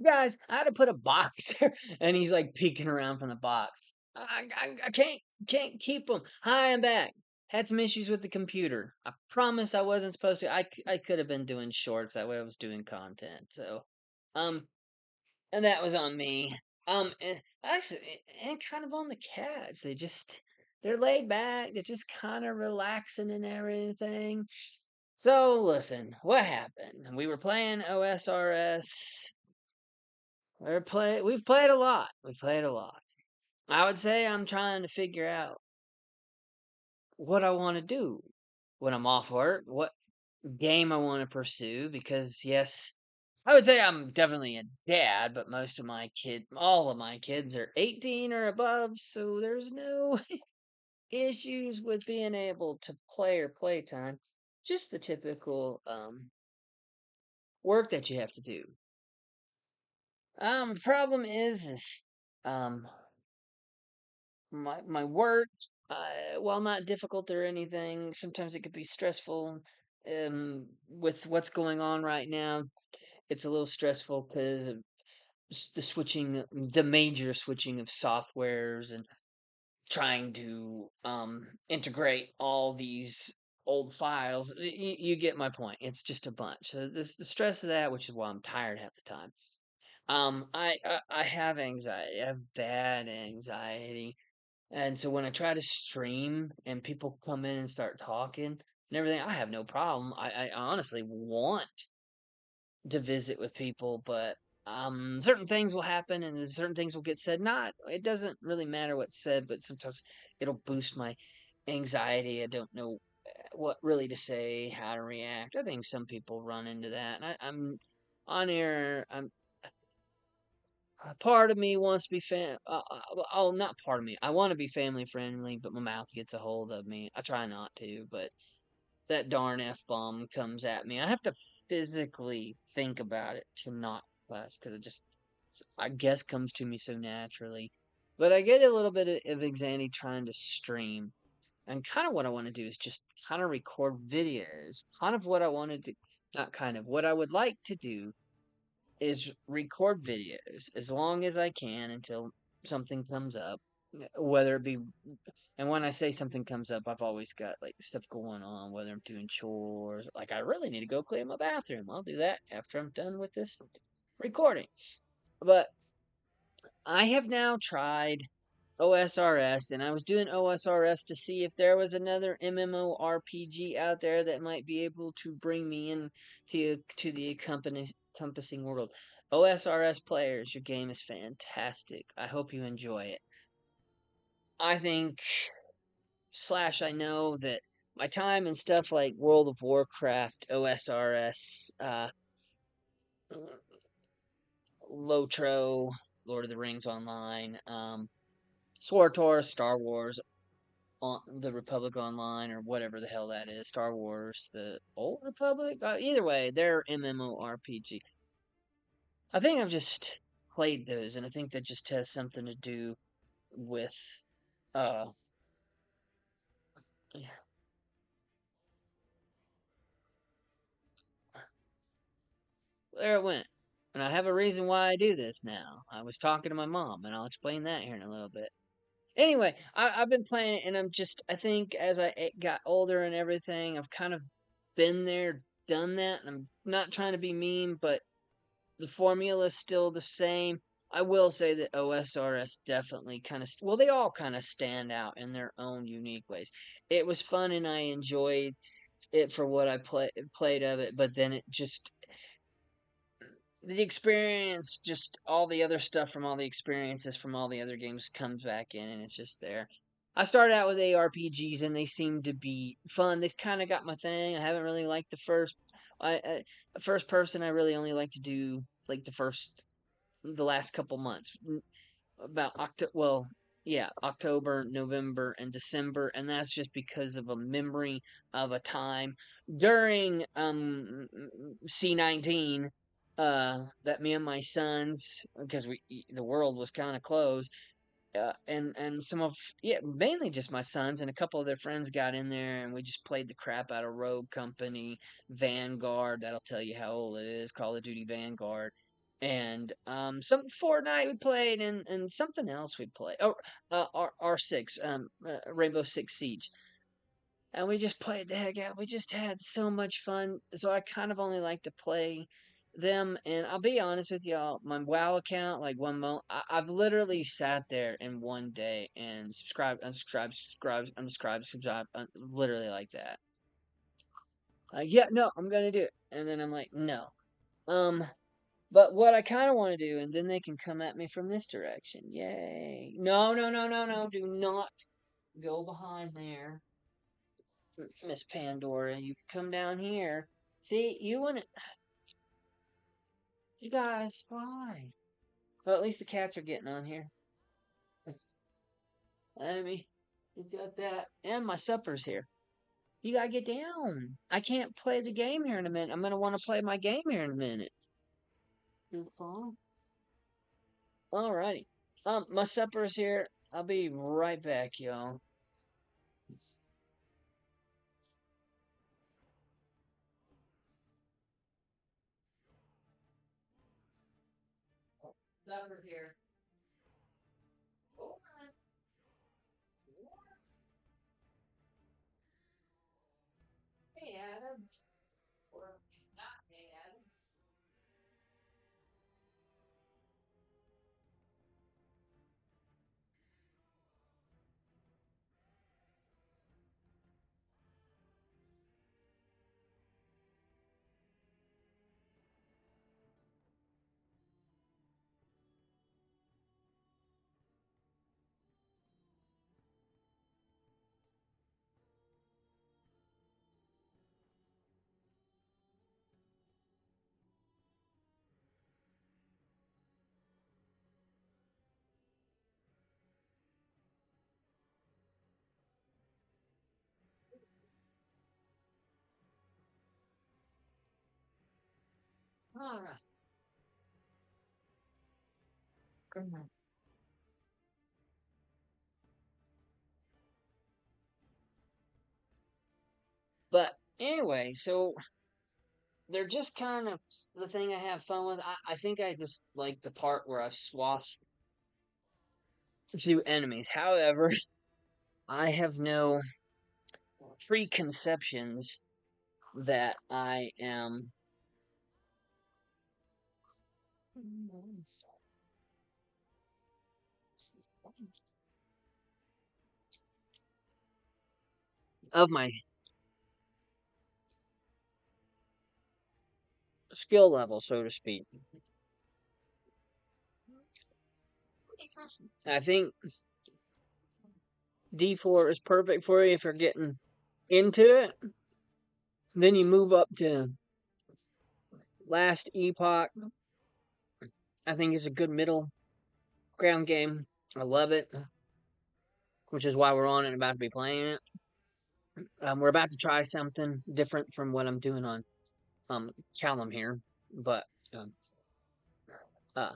guys, I had to put a box there. And he's like peeking around from the box. I can't keep them. Hi, I'm back. Had some issues with the computer. I promise I wasn't supposed to. I could have been doing shorts. That way I was doing content. So, um, and that was on me. And actually, and kind of on the cats. They're laid back. They're just kind of relaxing and everything. So listen, what happened? We were playing OSRS. We've played a lot. We've played a lot. I would say I'm trying to figure out what I want to do when I'm off work, what game I want to pursue, because yes, I would say I'm definitely a dad, but all of my kids are 18 or above, so there's no issues with being able to play or playtime. Just the typical work that you have to do. The problem is um my work, while not difficult or anything, sometimes it could be stressful. With what's going on right now, it's a little stressful because of the major switching of softwares and trying to integrate all these old files. You get my point. It's just a bunch. So the stress of that, which is why I'm tired half the time. I have anxiety. I have bad anxiety. And so when I try to stream and people come in and start talking and everything, I have no problem. I honestly want to visit with people, but certain things will happen and certain things will get said. Not it doesn't really matter what's said, but sometimes it'll boost my anxiety. I don't know what really to say, how to react. I think some people run into that. I'm on air. Part of me wants to be not part of me. I want to be family friendly, but my mouth gets a hold of me. I try not to, but that darn F bomb comes at me. I have to physically think about it to not cuss because I guess, comes to me so naturally. But I get a little bit of anxiety trying to stream. And kind of what I want to do is just kind of record videos. Kind of what I wanted to, not kind of, what I would like to do is record videos as long as I can until something comes up, whether it be. And when I say something comes up, I've always got like stuff going on, whether I'm doing chores, like I really need to go clean my bathroom. I'll do that after I'm done with this recording. But I have now tried OSRS, and I was doing OSRS to see if there was another MMORPG out there that might be able to bring me in to the encompassing world. OSRS players, your game is fantastic. I hope you enjoy it. I think I know that my time and stuff like World of Warcraft, OSRS, Lotro, Lord of the Rings Online, SWTOR, Star Wars, on the Republic Online or whatever the hell that is, Star Wars, the Old Republic. Either way, they're MMORPG. I think I've just played those, and I think that just has something to do with uh. There it went. And I have a reason why I do this now. I was talking to my mom, and I'll explain that here in a little bit. Anyway, I've been playing it, and I think as I got older and everything, I've kind of been there, done that, and I'm not trying to be mean, but the formula is still the same. I will say that OSRS definitely they all kind of stand out in their own unique ways. It was fun and I enjoyed it for what I played of it, but then the experience, just all the other stuff from all the experiences from all the other games comes back in and it's just there. I started out with ARPGs and they seem to be fun. They've kind of got my thing. I haven't really liked first person. I really only like to do like the last couple months, about October, November, and December, and that's just because of a memory of a time during C19 that me and my sons, because the world was kind of closed, and some of mainly just my sons and a couple of their friends got in there and we just played the crap out of Rogue Company, Vanguard. That'll tell you how old it is. Call of Duty Vanguard. and some Fortnite we played, and something else we played. Oh, R6, Rainbow Six Siege, and we just played the heck out. We just had so much fun. So I kind of only like to play them, and I'll be honest with y'all, my WoW account, like I've literally sat there in one day and subscribe, literally like that. Yeah, no, I'm gonna do it, and then I'm like, no, but what I kind of want to do, and then they can come at me from this direction. Yay! No, no, no, no, no! Do not go behind there, Miss Pandora. You can come down here. See, you want to. You guys, why? Well, at least the cats are getting on here. I mean, you got that, and my supper's here. You gotta get down. I can't play the game here in a minute. I'm gonna want to play my game here in a minute. Alrighty. My supper's here. I'll be right back, y'all. Supper here. Oh, hey, Adam. Or not, hey, Adam. All right. Mhm. But anyway, so they're just kind of the thing I have fun with. I think I just like the part where I've swathed a few enemies. However, I have no preconceptions that I am of my skill level, so to speak. I think D4 is perfect for you if you're getting into it. Then you move up to Last Epoch. I think is a good middle ground game. I love it, which is why we're on it and about to be playing it. We're about to try something different from what I'm doing on Callum here, but um, uh,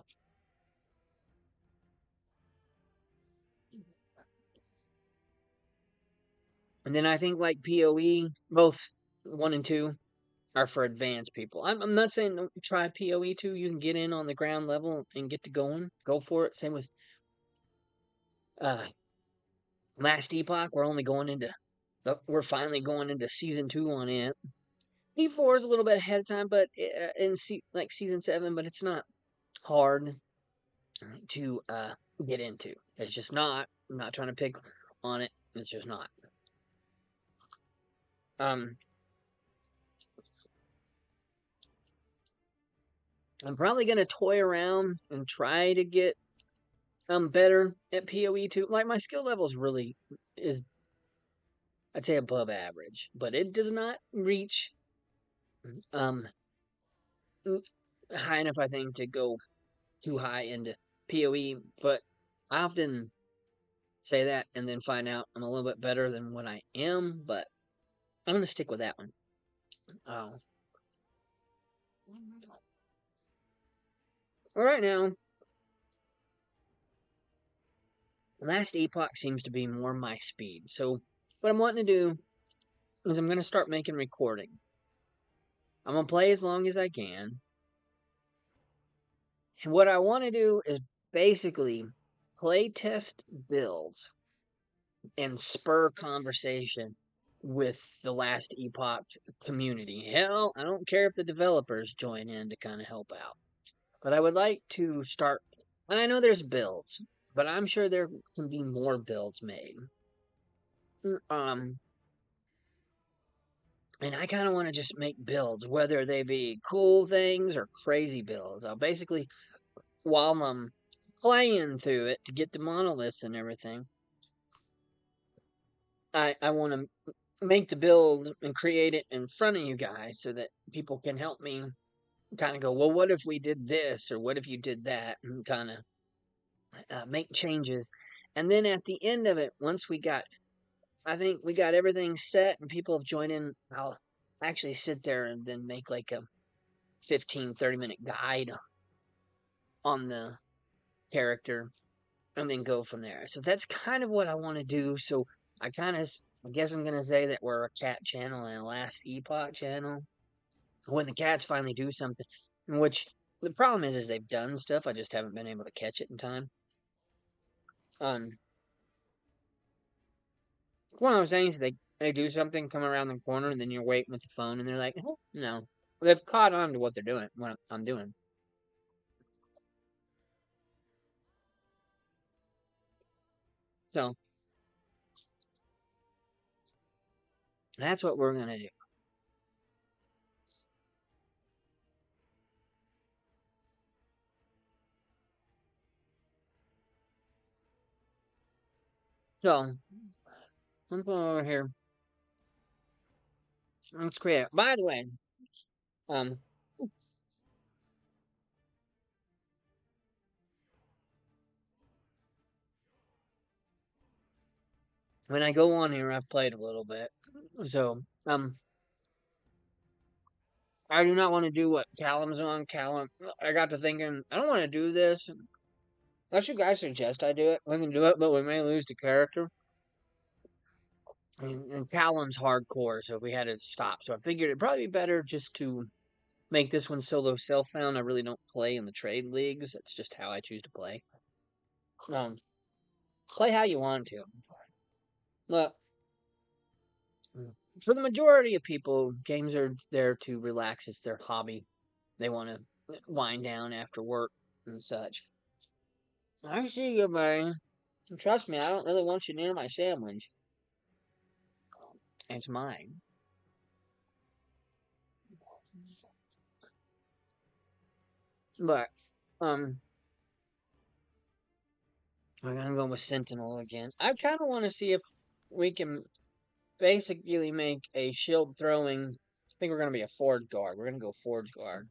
and then I think like POE, both 1 and 2 are for advanced people. I'm not saying don't try POE 2. You can get in on the ground level and get to going. Go for it. Same with uh, Last Epoch. We're finally going into season 2 on it. E4 is a little bit ahead of time, but like season 7, but it's not hard to get into. It's just not. I'm not trying to pick on it. It's just not. Um, I'm probably gonna toy around and try to get better at POE 2. Like my skill level is I'd say above average, but it does not reach um high enough I think to go too high into POE. But I often say that and then find out I'm a little bit better than what I am. But I'm gonna stick with that one. Uh, all right now, Last Epoch seems to be more my speed. So what I'm wanting to do is I'm gonna start making recordings. I'm gonna play as long as I can. what I want to do is basically play test builds and spur conversation with the Last Epoch community. Hell, I don't care if the developers join in to kind of help out. But I would like to start, and I know there's builds, but I'm sure there can be more builds made. Um, and I kind of want to just make builds, whether they be cool things or crazy builds. I'll basically, while I'm playing through it to get the monoliths and everything, I want to make the build and create it in front of you guys so that people can help me kind of go, well, what if we did this or what if you did that, and kind of make changes. And then at the end of it, once I think we got everything set and people have joined in, I'll actually sit there and then make like a 15-30 minute guide on the character and then go from there. So that's kind of what I want to do. So I guess I'm going to say that we're a cat channel and a Last Epoch channel. When the cats finally do something, which the problem is they've done stuff. I just haven't been able to catch it in time. Um, one of those things they do something, come around the corner, and then you're waiting with the phone, and they're like, oh, no. They've caught on to what they're doing, what I'm doing. So that's what we're gonna do. So let's go over here. Let's create. By the way, um, when I go on here, I've played a little bit. So I do not want to do what Callum's on. Callum, I got to thinking, I don't want to do this unless you guys suggest I do it. We can do it, but we may lose the character. And Callum's hardcore, so we had to stop. So I figured it'd probably be better just to make this one solo self-found. I really don't play in the trade leagues. That's just how I choose to play. Um, play how you want to. But for the majority of people, games are there to relax. It's their hobby. They want to wind down after work and such. I see you, man. Trust me, I don't really want you near my sandwich. It's mine. But, um, I'm gonna go with Sentinel again. I kind of want to see if we can basically make a shield throwing. I think we're gonna be a forge guard. We're gonna go forge guard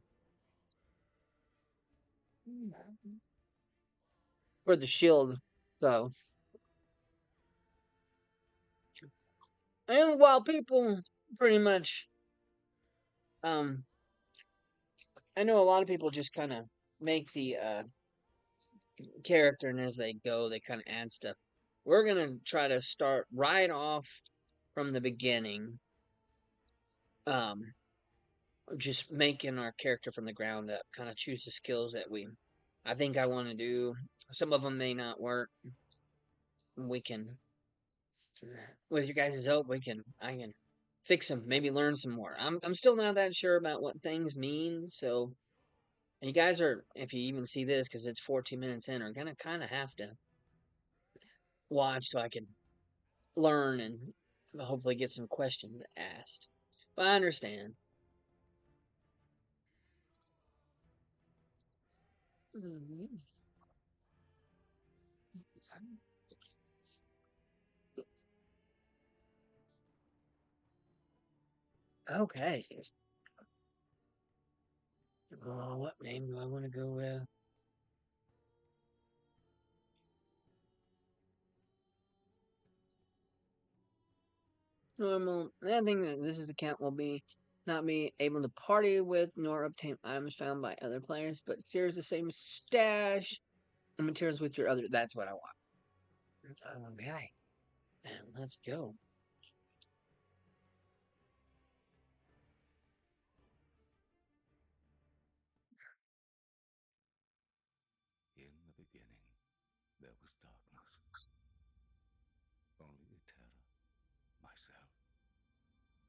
for the shield, though. And while people pretty much, um, I know a lot of people just kind of make the character, and as they go, they kind of add stuff. We're gonna try to start right off from the beginning, um, just making our character from the ground up. Kind of choose the skills that I think I want to do. Some of them may not work. We can, with your guys' help, I can fix them. Maybe learn some more. I'm still not that sure about what things mean. So, and you guys are, if you even see this, because it's 14 minutes in, are gonna kind of have to watch so I can learn and hopefully get some questions asked. But I understand. Mhm. Okay. What name do I want to go with? Normal. I think that this is account will be not be able to party with nor obtain items found by other players, but shares the same stash and materials with your other. That's what I want. Okay. And let's go. there was darkness. Only terror, myself,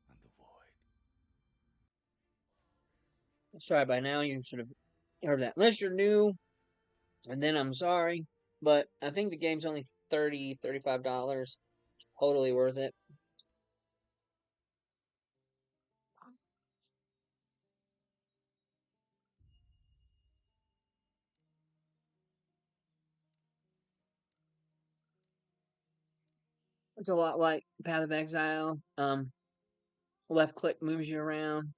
and the void. Sorry, by now you should have heard that. Unless you're new, and then I'm sorry. But I think the game's only $35. Totally worth it. It's a lot like Path of Exile. Left click moves you around.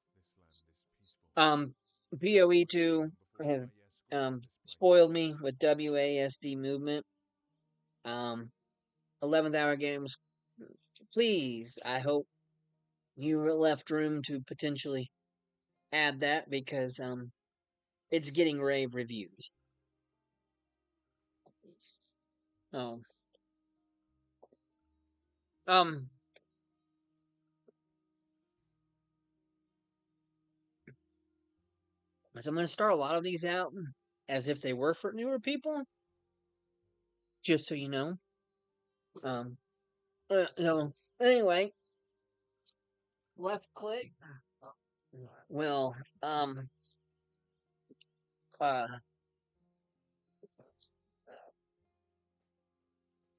This land is peaceful. Um, I PoE was two born before have IS scorched this place. spoiled me with WASD movement. Um, 11th hour games. Please, I hope you left room to potentially add that because it's getting rave reviews. Oh, um, so I'm gonna start a lot of these out as if they were for newer people, just so you know. Um, so anyway, left click will uh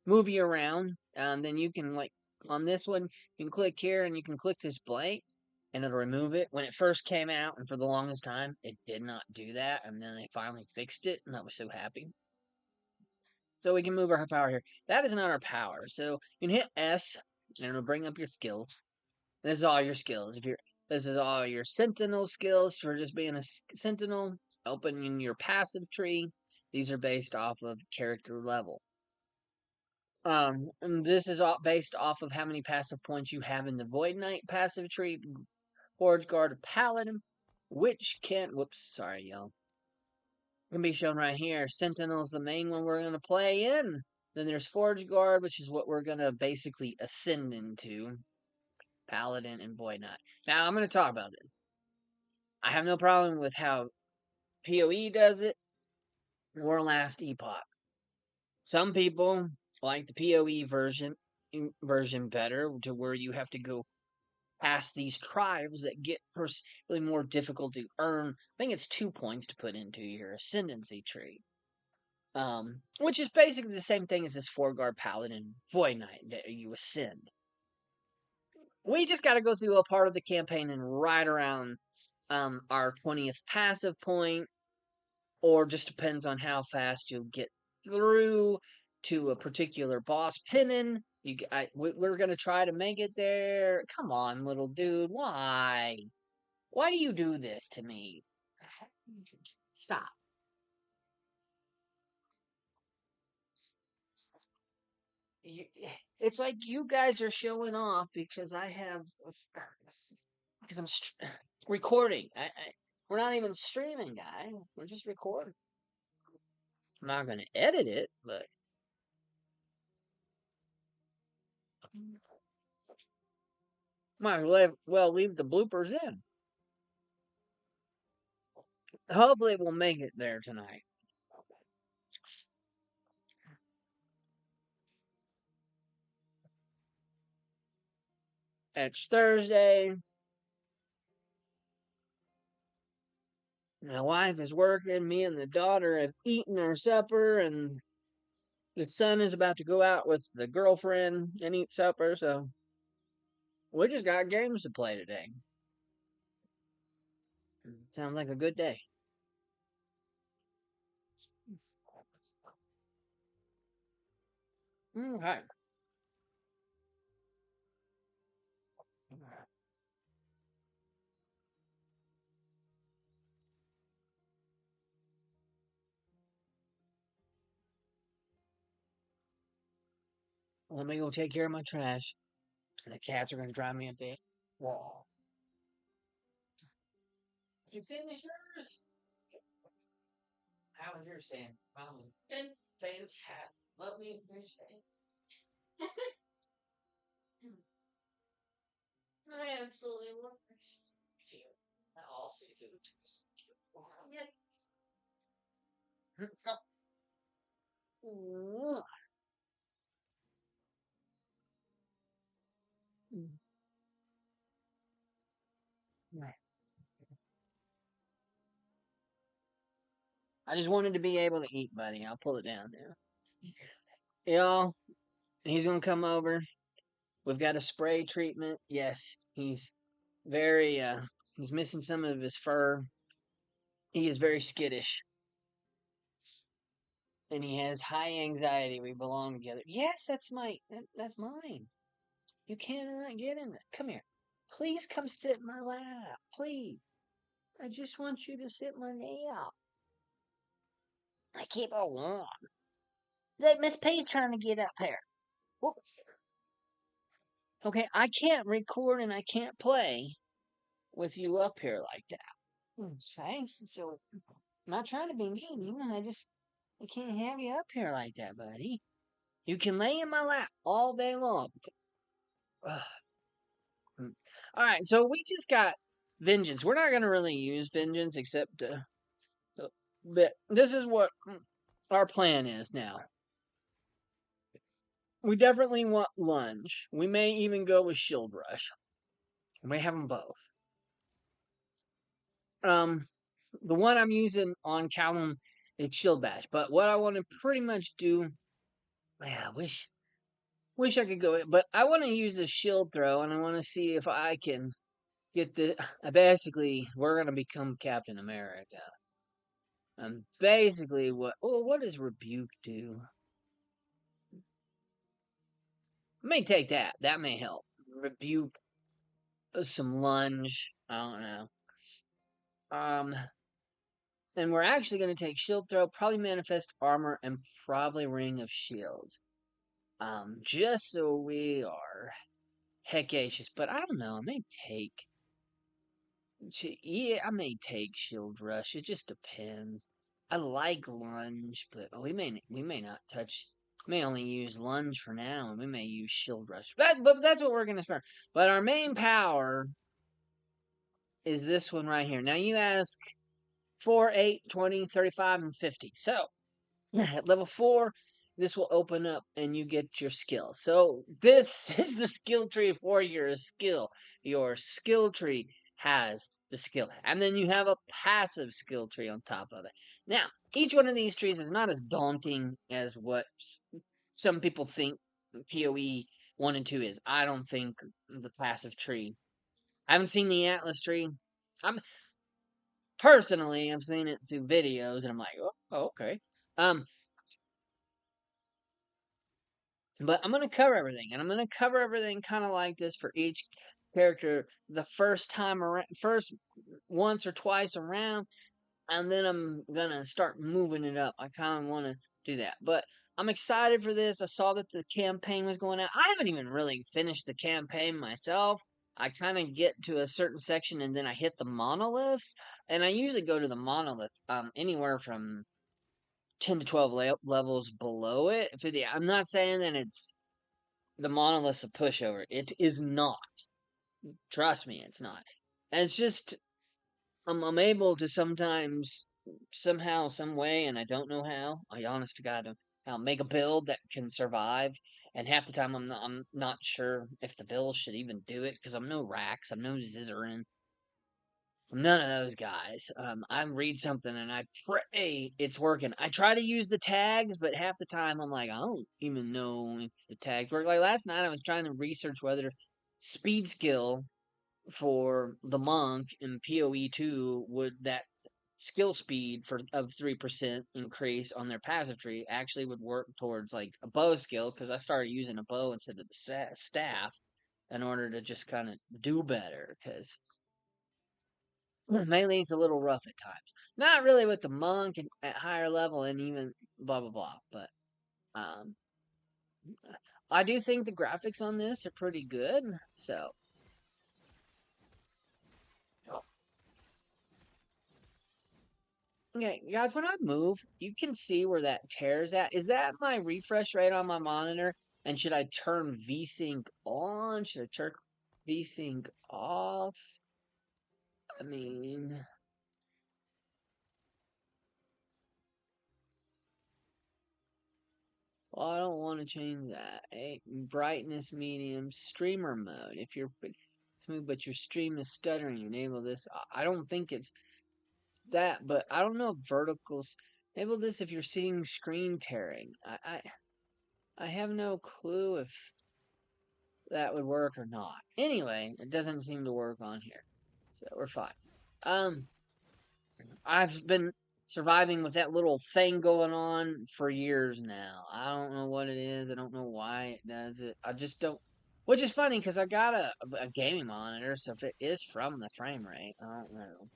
move you around, and then you can like on this one you can click here and you can click this blank and it'll remove it. When it first came out, and for the longest time, it did not do that, and then they finally fixed it, and I was so happy. So we can move our power here. That is not our power. So you can hit S, and it'll bring up your skills. This is all your skills. If you're This is all your Sentinel skills for just being a Sentinel. Opening your passive tree. These are based off of character level. And this is all based off of how many passive points you have in the Void Knight passive tree, Forge Guard, Paladin, which can, whoops, sorry, y'all, can be shown right here. Sentinel's the main one we're going to play in. Then there's Forge Guard, which is what we're going to basically ascend into. Paladin and Void Knight. Now, I'm going to talk about this. I have no problem with how PoE does it or Last Epoch. Some people like the PoE version better, to where you have to go past these tribes that get really more difficult to earn. I think it's 2 points to put into your ascendancy tree. Which is basically the same thing as this Four-Guard Paladin Void Knight that you ascend. We just got to go through a part of the campaign and right around our 20th passive point, or just depends on how fast you'll get through to a particular boss pinning. We're gonna try to make it there. Come on, little dude. Why? Why do you do this to me? Stop. It's like you guys are showing off because I have because I'm recording. We're not even streaming, guy. We're just recording. I'm not gonna edit it, but might well leave the bloopers in. Hopefully, we'll make it there tonight. It's Thursday. My wife is working. Me and the daughter have eaten our supper, and the son is about to go out with the girlfriend and eat supper. So we just got games to play today. Sounds like a good day. Okay. Let me go take care of my trash. And the cats are going to drive me up the wall. Did you finish yours? How was your Sam? Fantastic. Let me finish it. I absolutely love this. All seafood. Yeah. I just wanted to be able to eat, buddy. I'll pull it down now. Y'all, he's gonna come over. We've got a spray treatment. Yes, he's very he's missing some of his fur. He is very skittish. And he has high anxiety. We belong together. Yes, that's mine. You cannot get in it. Come here. Please come sit in my lap. Please. I just want you to sit in my lap. I keep it warm. That Miss P's trying to get up here. Whoops. Okay, I can't record and I can't play with you up here like that. Okay, so I'm not trying to be mean. I can't have you up here like that, buddy. You can lay in my lap all day long. Ugh. All right, so we just got vengeance. We're not gonna really use vengeance except, but this is what our plan is now. We definitely want lunge. We may even go with shield rush. We may have them both. The one I'm using on Callum is shield bash, but what I want to pretty much do, I wish I could go, but I want to use the shield throw, and I want to see if I can get the. Basically, we're gonna become Captain America. And basically, what does rebuke do? I may take that. That may help. Rebuke, some lunge. I don't know. Um, and we're actually going to take shield throw, probably manifest armor, and probably ring of shields. Just so we are heckacious. But I don't know. I may take shield rush. It just depends. I like lunge, but we may not touch. We may only use lunge for now, and we may use shield rush. But that's what we're gonna start. But our main power is this one right here. Now you ask 4, 8, 20, 35, and 50. So at level 4, this will open up and you get your skill. So this is the skill tree for your skill. Your skill tree has the skill. And then you have a passive skill tree on top of it. Now, each one of these trees is not as daunting as what some people think PoE 1 and 2 is. I don't think the passive tree. I haven't seen the Atlas tree. I'm personally, I've seen it through videos, and I'm like, oh okay. Um, but I'm gonna cover everything, and I'm gonna cover everything kind of like this for each character the first time around, first once or twice around, and then I'm gonna start moving it up. I kind of want to do that, but I'm excited for this. I saw that the campaign was going out. I haven't even really finished the campaign myself. I kind of get to a certain section and then I hit the monoliths, and I usually go to the monolith anywhere from 10 to 12 levels below it. I'm not saying that it's the monolith's a pushover. It is not. Trust me, it's not. And it's just I'm able to sometimes, somehow, some way, and I don't know how. I honest to God don't how make a build that can survive. And half the time I'm not sure if the build should even do it because I'm no Rax, I'm no Zizarin, I'm none of those guys. I read something and I pray it's working. I try to use the tags, but half the time I'm like, I don't even know if the tags work. Like last night, I was trying to research whether speed skill for the monk in PoE 2 would that skill speed for of 3% increase on their passive tree actually would work towards like a bow skill because I started using a bow instead of the staff in order to just kind of do better because melee's a little rough at times. Not really with the monk and at higher level and even blah blah blah, but um I do think the graphics on this are pretty good. So okay, guys, when I move, you can see where that tears at. Is that my refresh rate on my monitor? And should I turn VSync on? Should I turn VSync off? I mean, well, I don't want to change that. Hey, brightness medium, streamer mode. If you're smooth, but your stream is stuttering, enable this. I don't think it's that, but I don't know if verticals. Enable this if you're seeing screen tearing. I have no clue if that would work or not. Anyway, it doesn't seem to work on here. So we're fine. Um, I've been surviving with that little thing going on for years now. I don't know what it is. I don't know why it does it. I just don't. Which is funny because I got a gaming monitor, so if it is from the frame rate, I don't know.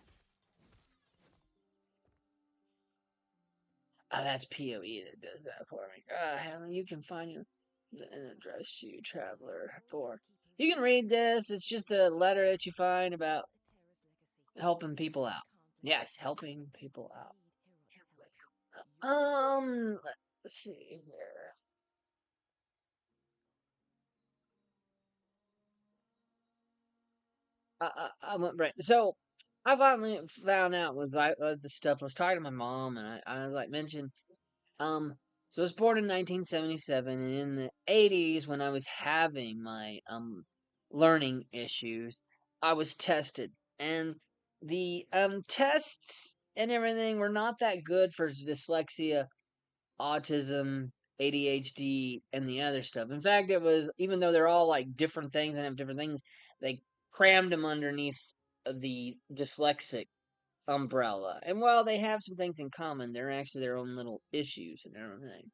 Oh, that's PoE that does that for me. Helen, you can find you and address you, traveler. For you can read this. It's just a letter that you find about helping people out. Yes, helping people out. Let's see here. I went right. So I finally found out with the stuff. I was talking to my mom, and I like mentioned um. So I was born in 1977, and in the 80s, when I was having my learning issues, I was tested, and the tests and everything were not that good for dyslexia, autism, ADHD, and the other stuff. In fact, it was, even though they're all like different things and have different things, they crammed them underneath the dyslexic umbrella. And while they have some things in common, they're actually their own little issues and everything.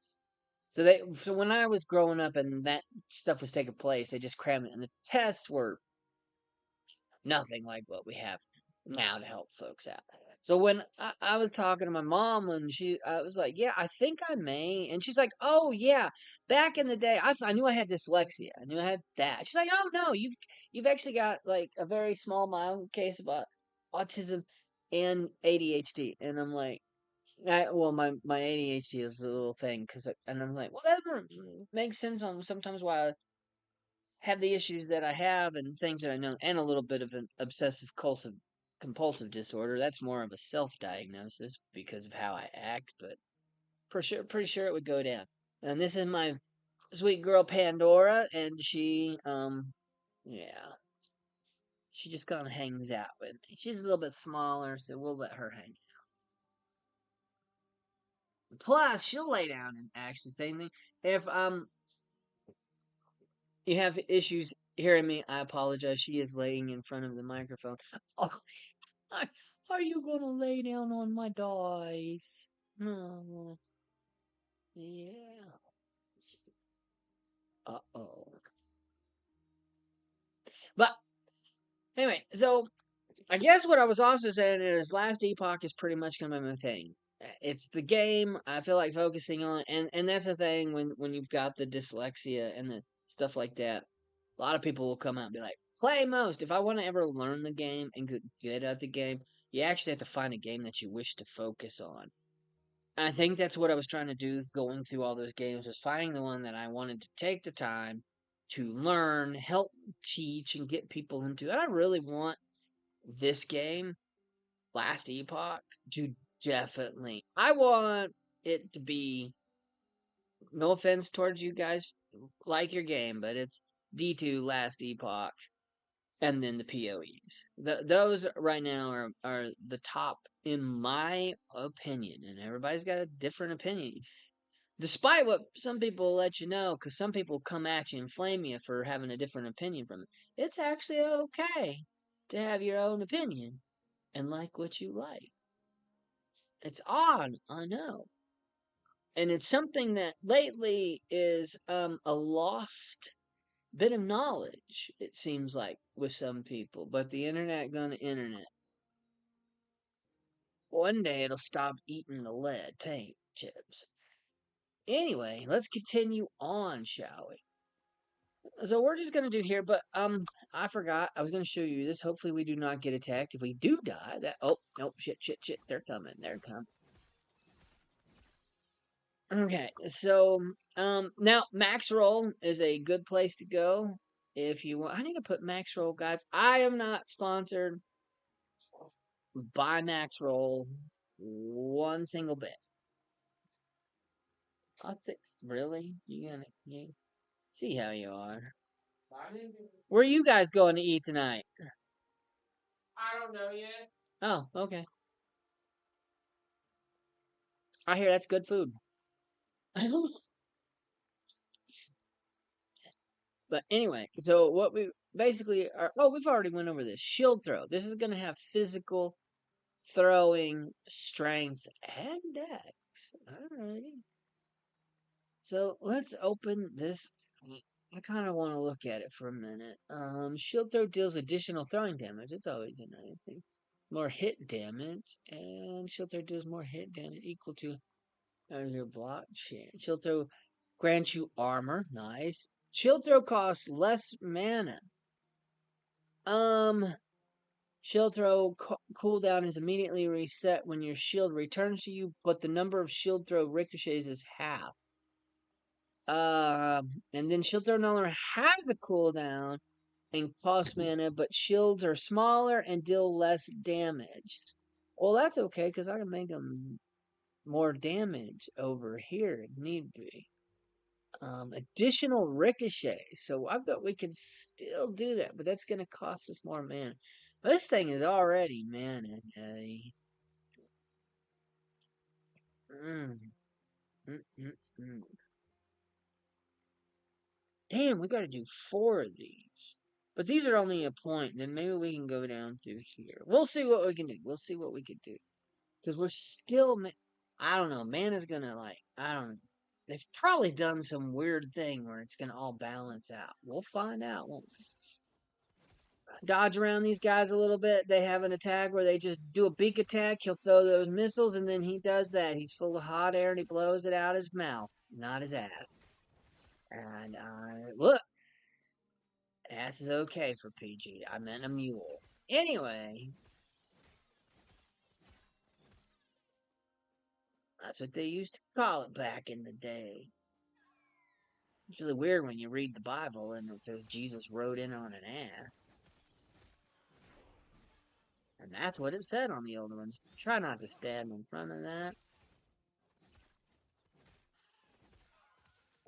So when I was growing up and that stuff was taking place, they just crammed it, and the tests were nothing like what we have now to help folks out. So when I was talking to my mom, and I was like, "Yeah, I think I may," and she's like, "Oh yeah, back in the day, I knew I had dyslexia. I knew I had that." She's like, "Oh no, you've actually got like a very small, mild case of autism and ADHD," and I'm like, well, my ADHD is a little thing, and I'm like, well, that makes sense on sometimes why I have the issues that I have and things that I know, and a little bit of an obsessive compulsive disorder. That's more of a self diagnosis because of how I act, but pretty sure it would go down. And this is my sweet girl Pandora, and yeah, she just kind of hangs out with me. She's a little bit smaller, so we'll let her hang. Plus, she'll lay down and actually say anything. If you have issues hearing me, I apologize. She is laying in front of the microphone. Oh, are you gonna lay down on my dice? No. Yeah. Uh-oh. But anyway, so I guess what I was also saying is Last Epoch is pretty much gonna be my thing. It's the game I feel like focusing on, and that's the thing when you've got the dyslexia and the stuff like that. A lot of people will come out and be like, "Play most." If I want to ever learn the game and get good at the game, you actually have to find a game that you wish to focus on. And I think that's what I was trying to do going through all those games, was finding the one that I wanted to take the time to learn, help teach, and get people into. And I really want this game, Last Epoch, to definitely. I want it to be, no offense towards you guys, like your game, but it's D2 Last Epoch and then the PoEs. Those right now are the top in my opinion, and everybody's got a different opinion. Despite what some people let you know, because some people come at you and flame you for having a different opinion from it. It's actually okay to have your own opinion and like what you like. It's odd, I know. And it's something that lately is a lost bit of knowledge, it seems like, with some people. But the internet gonna internet. One day it'll stop eating the lead paint chips. Anyway, let's continue on, shall we? So we're just gonna do here, but I forgot. I was gonna show you this. Hopefully we do not get attacked. If we do die, that oh nope, shit, they're coming. They're coming. Okay, so now max roll is a good place to go if you want. I need to put max roll guides. I am not sponsored by max roll one single bit. I think really you see how you are. Where are you guys going to eat tonight? I don't know yet. Oh, okay. I hear that's good food. But anyway, so what we basically are. Oh, we've already went over this shield throw. This is going to have physical throwing, strength, and dex. Alrighty. So let's open this. I kind of want to look at it for a minute. Shield throw deals additional throwing damage. It's always a nice thing. More hit damage, and shield throw deals more hit damage equal to your block chance. Shield throw grants you armor. Nice. Shield throw costs less mana. Um, Shield throw cooldown is immediately reset when your shield returns to you, but the number of shield throw ricochets is half. And then shield throw no longer has a cooldown and cost mana, but shields are smaller and deal less damage. Well, that's okay because I can make them more damage over here if need be. Additional ricochet. So I bet we could still do that, but that's going to cost us more mana. This thing is already mana heavy. Mm, mm, mm, mm. Damn, we got to do 4 of these. But these are only a point. Then maybe we can go down through here. We'll see what we can do. We'll see what we can do. Because we're still... I don't know. Mana's going to like... I don't know. They've probably done some weird thing where it's going to all balance out. We'll find out, won't we? Dodge around these guys a little bit. They have an attack where they just do a beak attack. He'll throw those missiles, and then he does that. He's full of hot air, and he blows it out his mouth, not his ass. And look, ass is okay for PG. I meant a mule. Anyway, that's what they used to call it back in the day. It's really weird when you read the Bible and it says Jesus rode in on an ass. And that's what it said on the old ones. Try not to stand in front of that.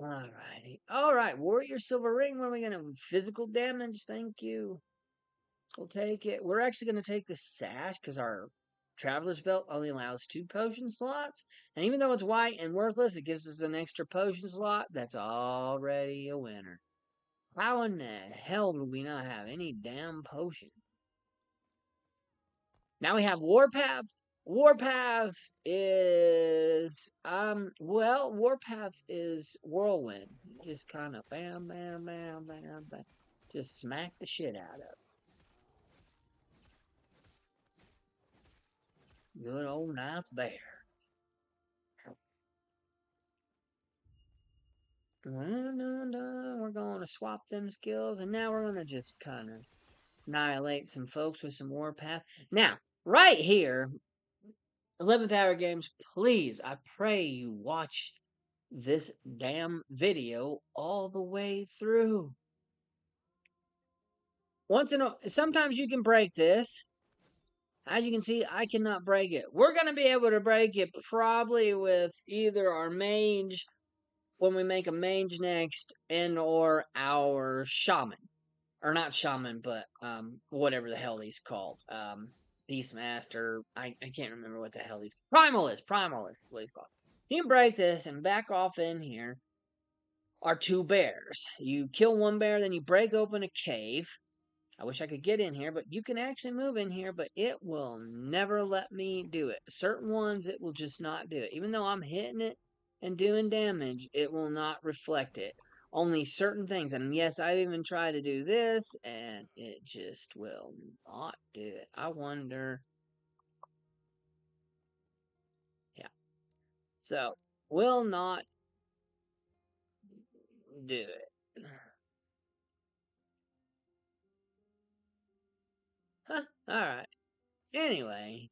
Alrighty. Alright, Warrior Silver Ring. What are we gonna... Physical damage? Thank you. We'll take it. We're actually gonna take the sash because our Traveler's Belt only allows 2 potion slots. And even though it's white and worthless, it gives us an extra potion slot. That's already a winner. How in the hell do we not have any damn potion? Now we have Warpath. Warpath is Warpath is whirlwind. Just kind of bam, bam, bam, bam, bam. Just smack the shit out of. Good old nice bear. We're going to swap them skills, and now we're going to just kind of annihilate some folks with some Warpath. Now, right here, 11th Hour Games, please, I pray you watch this damn video all the way through. Sometimes you can break this. As you can see, I cannot break it. We're going to be able to break it probably with either our mage when we make a mage next and or our shaman. Or not shaman, but whatever the hell he's called. Beastmaster. I can't remember what the hell he's... Primalist is what he's called. You can break this and back off in here are 2 bears. You kill 1 bear, then you break open a cave. I wish I could get in here, but you can actually move in here, but it will never let me do it. Certain ones, it will just not do it. Even though I'm hitting it and doing damage, it will not reflect it. Only certain things. And yes, I've even tried to do this, and it just will not do it. I wonder... Yeah. So, will not do it. Huh, alright. Anyway.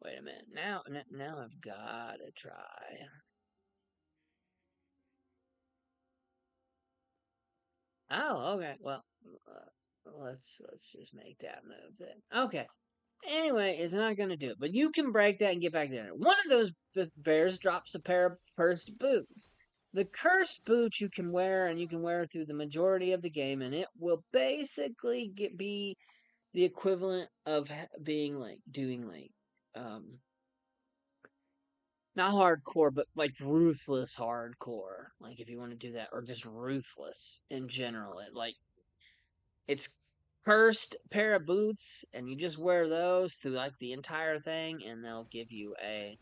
Wait a minute. Now I've got to try. Oh, okay. Well, let's just make that move then. Okay. Anyway, it's not going to do it. But you can break that and get back there. One of those bears drops a pair of cursed boots. The cursed boots you can wear, and you can wear through the majority of the game, and it will basically be the equivalent of being like doing like not hardcore, but like ruthless hardcore. Like if you want to do that, or just ruthless in general. It's cursed pair of boots, and you just wear those through like the entire thing, and they'll give you a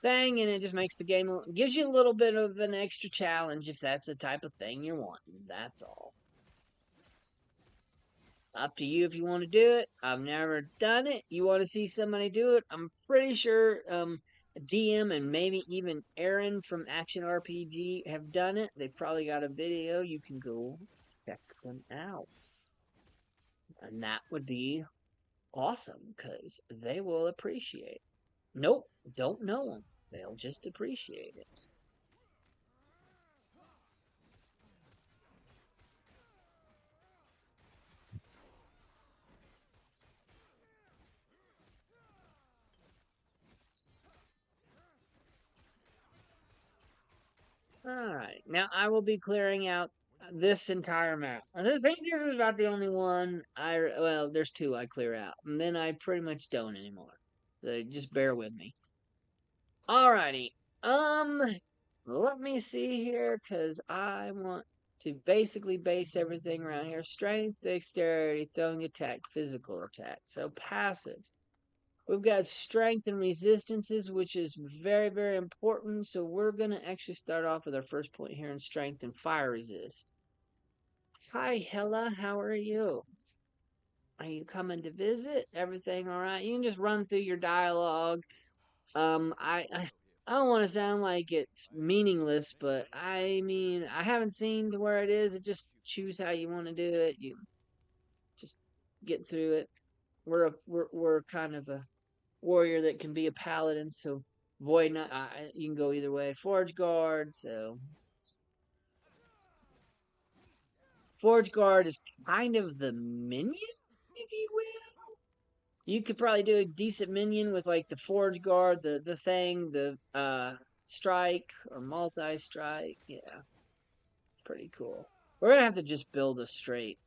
thing, and it just makes the game gives you a little bit of an extra challenge if that's the type of thing you're wanting. That's all. Up to you if you want to do it. I've never done it. You want to see somebody do it? I'm pretty sure DM and maybe even Aaron from Action RPG have done it. They've probably got a video. You can go check them out. And that would be awesome because they will appreciate. Nope, don't know them. They'll just appreciate it. Alright, now I will be clearing out this entire map. I think this is about the only one well, there's two I clear out, and then I pretty much don't anymore. So just bear with me. Alrighty, um, let me see here, because I want to basically base everything around here. Strength, dexterity, throwing attack, physical attack. So passive. We've got strength and resistances, which is very, very important. So we're going to actually start off with our first point here in strength and fire resist. Hi, Hella. How are you? Are you coming to visit? Everything all right? You can just run through your dialogue. I don't want to sound like it's meaningless, but I mean, I haven't seen to where it is. It just choose how you want to do it. You just get through it. We're kind of a warrior that can be a paladin, so void not you can go either way. Forge guard, so forge guard is kind of the minion, if you will. You could probably do a decent minion with like the forge guard, the thing, the strike or multi strike. Yeah, pretty cool. We're gonna have to just build a straight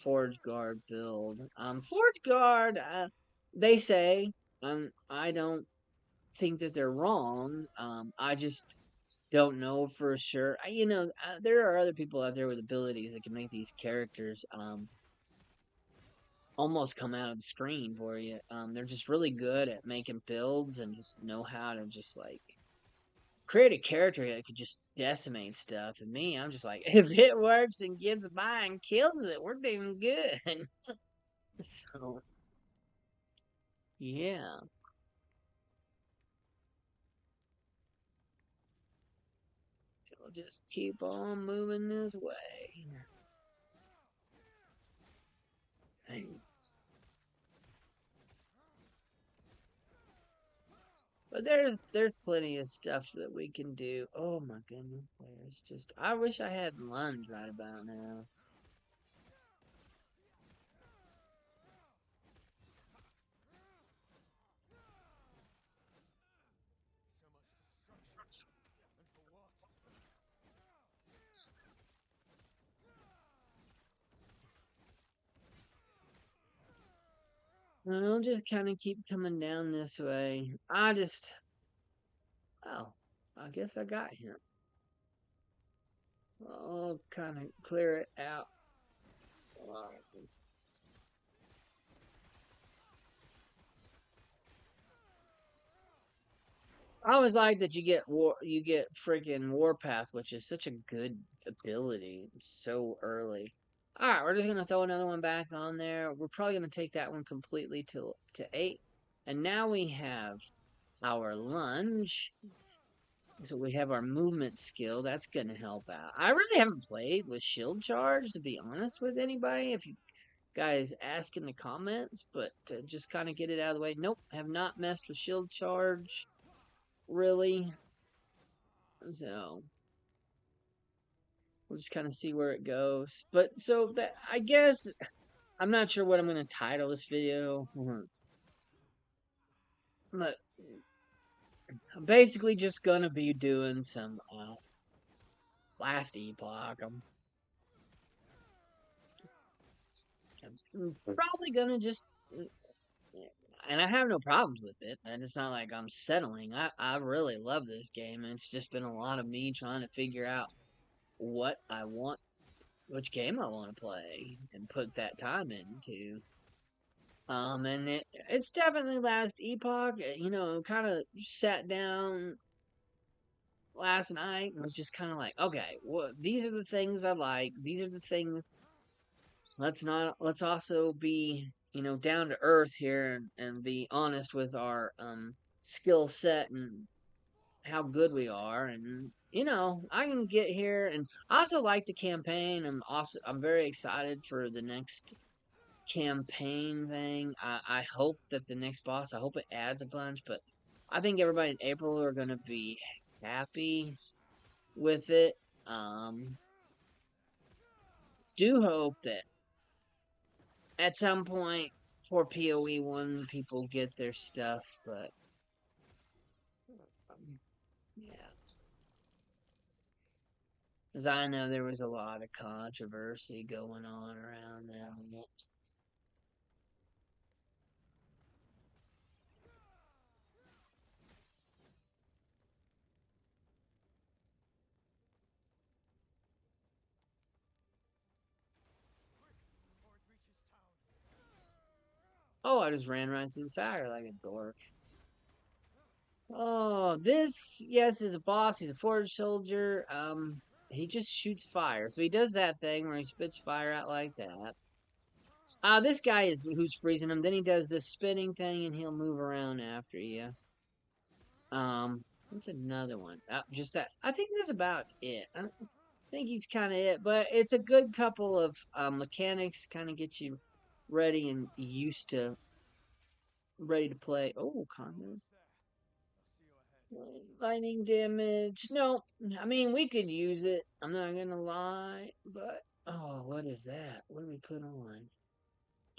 forge guard build. Forge guard, they say, I don't think that they're wrong. I just don't know for sure. There are other people out there with abilities that can make these characters almost come out of the screen for you. They're just really good at making builds and just know how to just like create a character that could just decimate stuff. And me, I'm just like, if it works and gets by and kills it, we're doing good. So yeah, we'll just keep on moving this way. But there's plenty of stuff that we can do. Oh my goodness, there's just I wish I had lunge right about now. I'll just kind of keep coming down this way. Oh, I guess I got him. I'll kind of clear it out. I always like that you get freaking Warpath, which is such a good ability so early. All right, we're just gonna throw another one back on there. We're probably gonna take that one completely to 8, and now we have our lunge. So we have our movement skill. That's gonna help out. I really haven't played with shield charge, to be honest with anybody. If you guys ask in the comments, but to just kind of get it out of the way. Nope, have not messed with shield charge really. So we'll just kind of see where it goes. But so that I guess I'm not sure what I'm going to title this video. But I'm basically just going to be doing some Last Epoch. I'm probably going to just and I have no problems with it. And it's not like I'm settling. I really love this game. And it's just been a lot of me trying to figure out what I want, which game I want to play, and put that time into. And it's definitely Last Epoch. You know, kind of sat down last night and was just kind of like, okay, well, these are the things I like. These are the things. Let's also be, you know, down to earth here and be honest with our skill set and how good we are. And you know, I can get here, and I also like the campaign. I'm very excited for the next campaign thing. I hope that the next boss, I hope it adds a bunch, but I think everybody in April are gonna be happy with it. Um, do hope that at some point for PoE1 people get their stuff, but yeah. Because I know there was a lot of controversy going on around that. Oh, I just ran right through fire like a dork. Oh, this, yes, is a boss. He's a forage soldier. He just shoots fire. So he does that thing where he spits fire out like that. This guy is who's freezing him. Then he does this spinning thing and he'll move around after you. What's another one? Just that. I think that's about it. I think he's kind of it, but it's a good couple of mechanics, kind of get you ready and used to ready to play. Oh, comment. Lightning damage. No, I mean we could use it. I'm not gonna lie, but oh, what is that? What do we put on?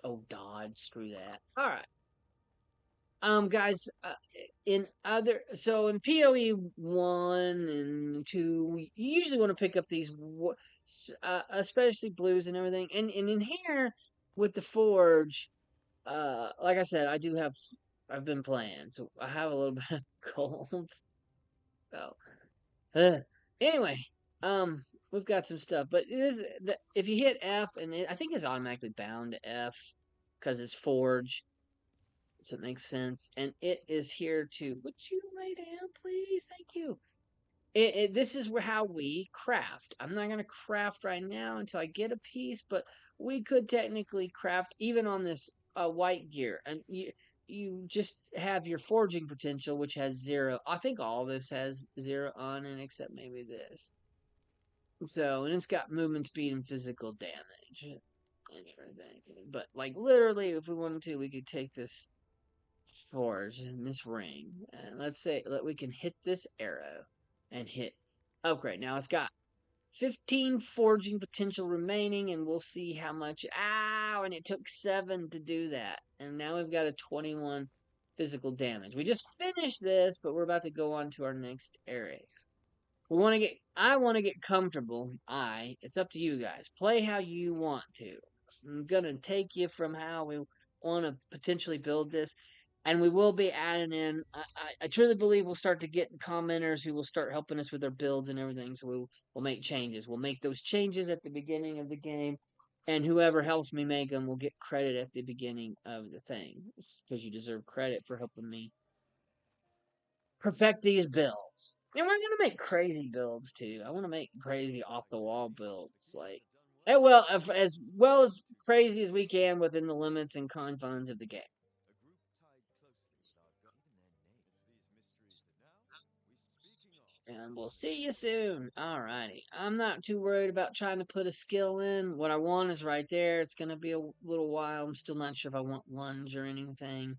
Oh, dodge. Screw that. All right. Guys, in PoE 1 and 2, you usually want to pick up these, especially blues and everything. And in here with the Forge, like I said, I've been playing, so I have a little bit of gold. So, uh, anyway, um, we've got some stuff, but if you hit F, and I think it's automatically bound to F because it's Forge. So it makes sense. And it is here to. Would you lay down, please? Thank you. This is how we craft. I'm not going to craft right now until I get a piece, but we could technically craft even on this white gear. And you just have your forging potential, which has 0. I think all this has 0 on it, except maybe this. So, and it's got movement speed and physical damage and everything. But, like, literally, if we wanted to, we could take this forge in this ring. And let's say that we can hit this arrow and hit upgrade. Now it's got 15 forging potential remaining, and we'll see how much. Ow! And it took 7 to do that. And now we've got a 21 physical damage. We just finished this, but we're about to go on to our next area. I want to get comfortable. It's up to you guys. Play how you want to. I'm going to take you from how we want to potentially build this. And we will be adding in. I truly believe we'll start to get commenters who will start helping us with our builds and everything. So we'll make changes. We'll make those changes at the beginning of the game. And whoever helps me make them will get credit at the beginning of the thing. Because you deserve credit for helping me perfect these builds. And we're gonna make crazy builds too. I want to make crazy off the wall builds, like as well as crazy as we can within the limits and confines of the game. And we'll see you soon. Alrighty. I'm not too worried about trying to put a skill in. What I want is right there. It's gonna be a little while. I'm still not sure if I want lunge or anything.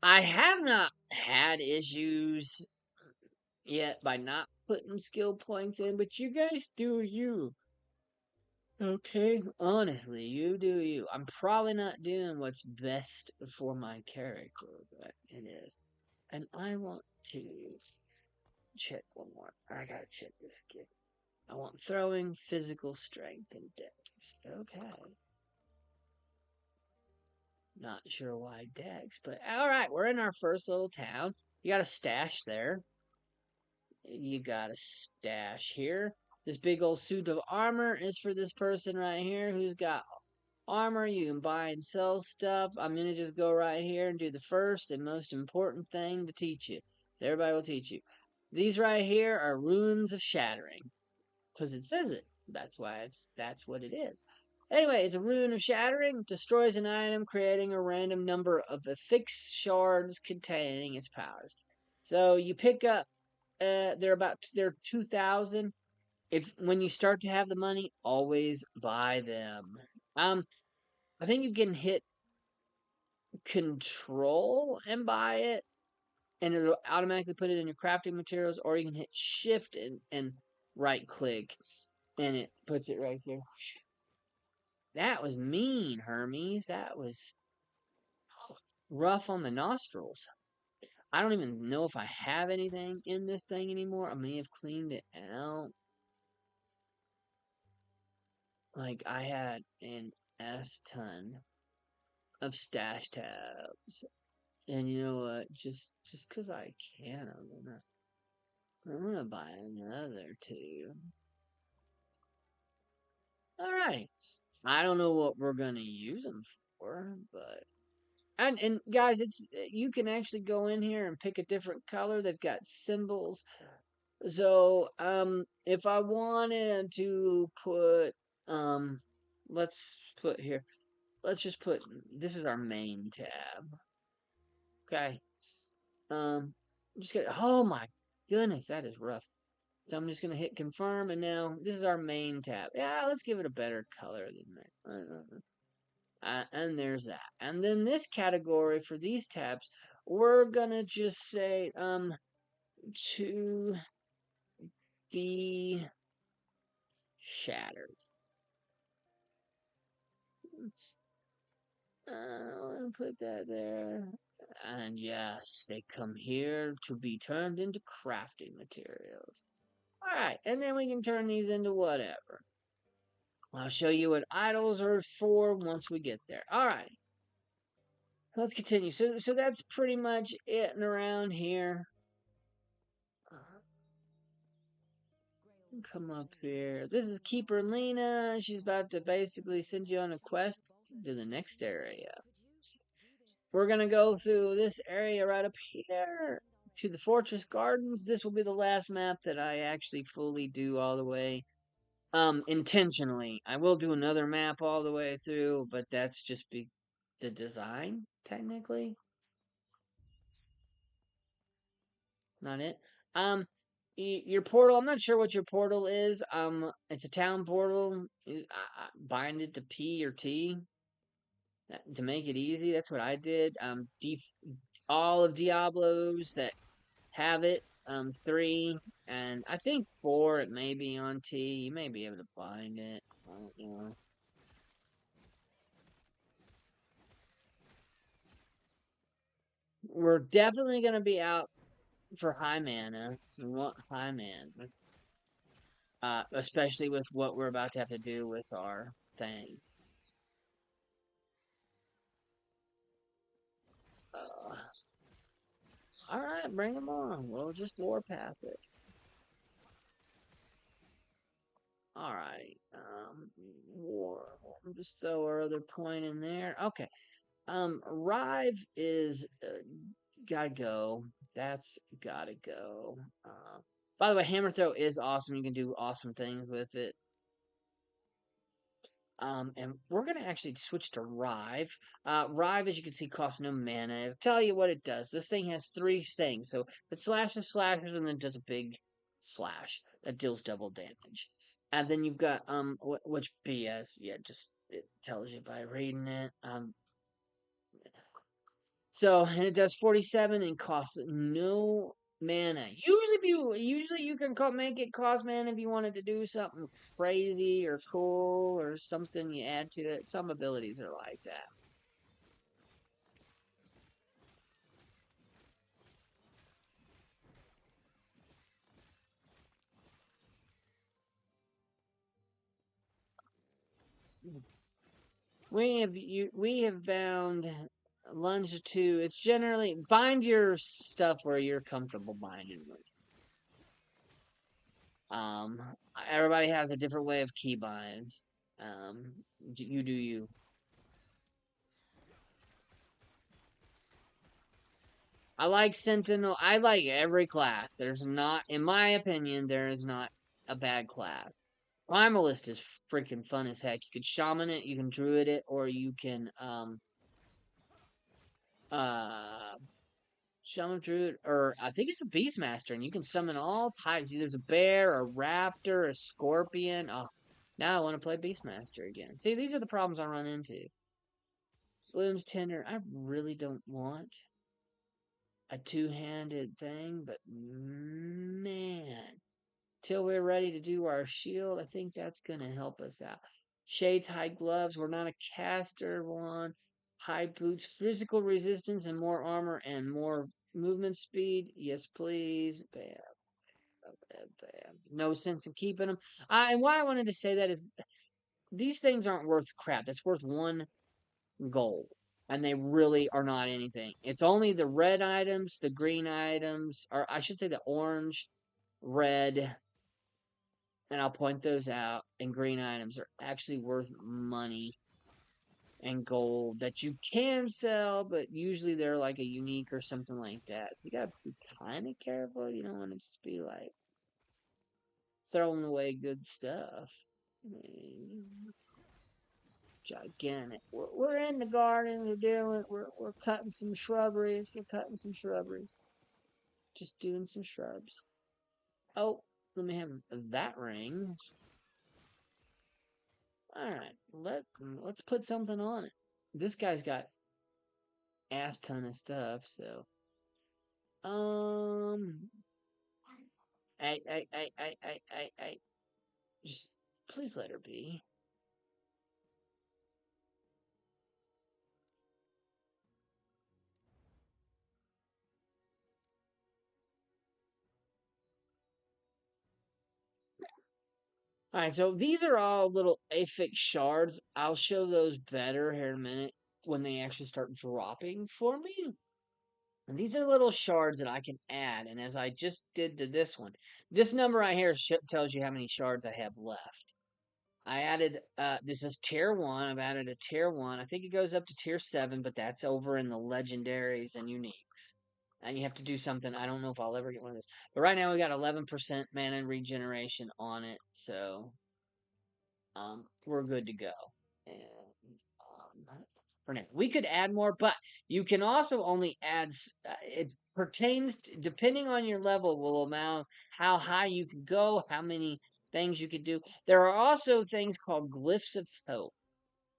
I have not had issues yet by not putting skill points in, but you guys do you. Okay, honestly, you do you. I'm probably not doing what's best for my character, but it is. And I want to check one more. I gotta check this again. I want throwing, physical strength, and dex. Okay. Not sure why Dex, but all right, we're in our first little town. You got a stash there. You got a stash here. This big old suit of armor is for this person right here who's got armor. You can buy and sell stuff. I'm going to just go right here and do the first and most important thing to teach you. Everybody will teach you. These right here are runes of shattering because it says it. That's what it is. Anyway, it's a rune of shattering, destroys an item, creating a random number of affixed shards containing its powers. So you pick up they're 2,000. If when you start to have the money, always buy them. I think you can hit control and buy it, and it'll automatically put it in your crafting materials, or you can hit shift and right click, and it puts it right there. That was mean, Hermes. That was rough on the nostrils. I don't even know if I have anything in this thing anymore. I may have cleaned it out. Like I had an S ton of stash tabs. And you know what? Just cause I can, I'm gonna buy another two. Alright. I don't know what we're gonna use them for, but and guys, it's you can actually go in here and pick a different color. They've got symbols. So if I wanted to put let's put here. Let's just put this is our main tab. Okay. I'm just gonna. Oh my goodness, that is rough. So I'm just gonna hit confirm, and now this is our main tab. Yeah, let's give it a better color than that. And there's that. And then this category for these tabs, we're gonna just say to be shattered. I'll put that there. And yes, they come here to be turned into crafting materials. Alright, and then we can turn these into whatever. I'll show you what idols are for once we get there. Alright, let's continue. So that's pretty much it and around here. Come up here. This is Keeper Lena. She's about to basically send you on a quest to the next area. We're gonna go through this area right up here to the Fortress Gardens. This will be the last map that I actually fully do all the way. Intentionally. I will do another map all the way through, but that's just the design, technically. Not it. Your portal, I'm not sure what your portal is. It's a town portal. Bind it to P or T to make it easy. That's what I did. All of Diablos that have it, 3, and I think 4, it may be on T. You may be able to bind it. I don't know. We're definitely going to be out for high mana. We want high mana. Especially with what we're about to have to do with our thing. Alright, bring them on. We'll just warpath it. Alright. We'll just throw our other point in there. Okay. Rive is gotta go. That's gotta go. By the way, hammer throw is awesome. You can do awesome things with it. And we're gonna actually switch to Rive. Rive, as you can see, costs no mana. I'll tell you what it does. This thing has 3 things. So it slashes, and then does a big slash that deals double damage. And then you've got which BS, yeah, just it tells you by reading it. So, and it does 47 and costs no mana. Usually you can make it cost mana if you wanted to do something crazy or cool or something you add to it. Some abilities are like that. We have bound lunge to. It's generally bind your stuff where you're comfortable binding it. Um, Everybody has a different way of key binds. Um, you do you. I like Sentinel. I like every class. There's not, in my opinion, there is not a bad class. Primalist is freaking fun as heck. You can shaman it, you can druid it, or you can uh shaman druid, or I think it's a beastmaster, and you can summon all types. There's a bear, a raptor, a scorpion. Oh, now I want to play beastmaster again. See, these are the problems I run into. Bloom's tender. I really don't want a two-handed thing, but man, till we're ready to do our shield, I think that's gonna help us out. Shades, high gloves. We're not a caster one. High boots, physical resistance, and more armor and more movement speed. Yes, please. Bam, bam, bam. No sense in keeping them. And why I wanted to say that is these things aren't worth crap. That's worth one gold. And they really are not anything. It's only the red items, the green items, or I should say the orange, red, and I'll point those out, and green items are actually worth money and gold that you can sell, but usually they're like a unique or something like that. So you gotta be kind of careful. You don't want to just be like throwing away good stuff. I mean, gigantic. We're in the garden. We're cutting some shrubberies. We're cutting some shrubberies. Just doing some shrubs. Oh, let me have that ring. All right, let's put something on it. This guy's got ass ton of stuff, so um, I, just please let her be. All right, so these are all little affix shards. I'll show those better here in a minute when they actually start dropping for me. And these are little shards that I can add. And as I just did to this one, this number right here tells you how many shards I have left. I added, this is tier 1. I've added a tier 1. I think it goes up to tier 7, but that's over in the legendaries and uniques. And you have to do something. I don't know if I'll ever get one of those. But right now we got 11% mana and regeneration on it. So, we're good to go. And, for now, we could add more, but you can also only add, it pertains, depending on your level, will amount how high you could go, how many things you could do. There are also things called glyphs of hope,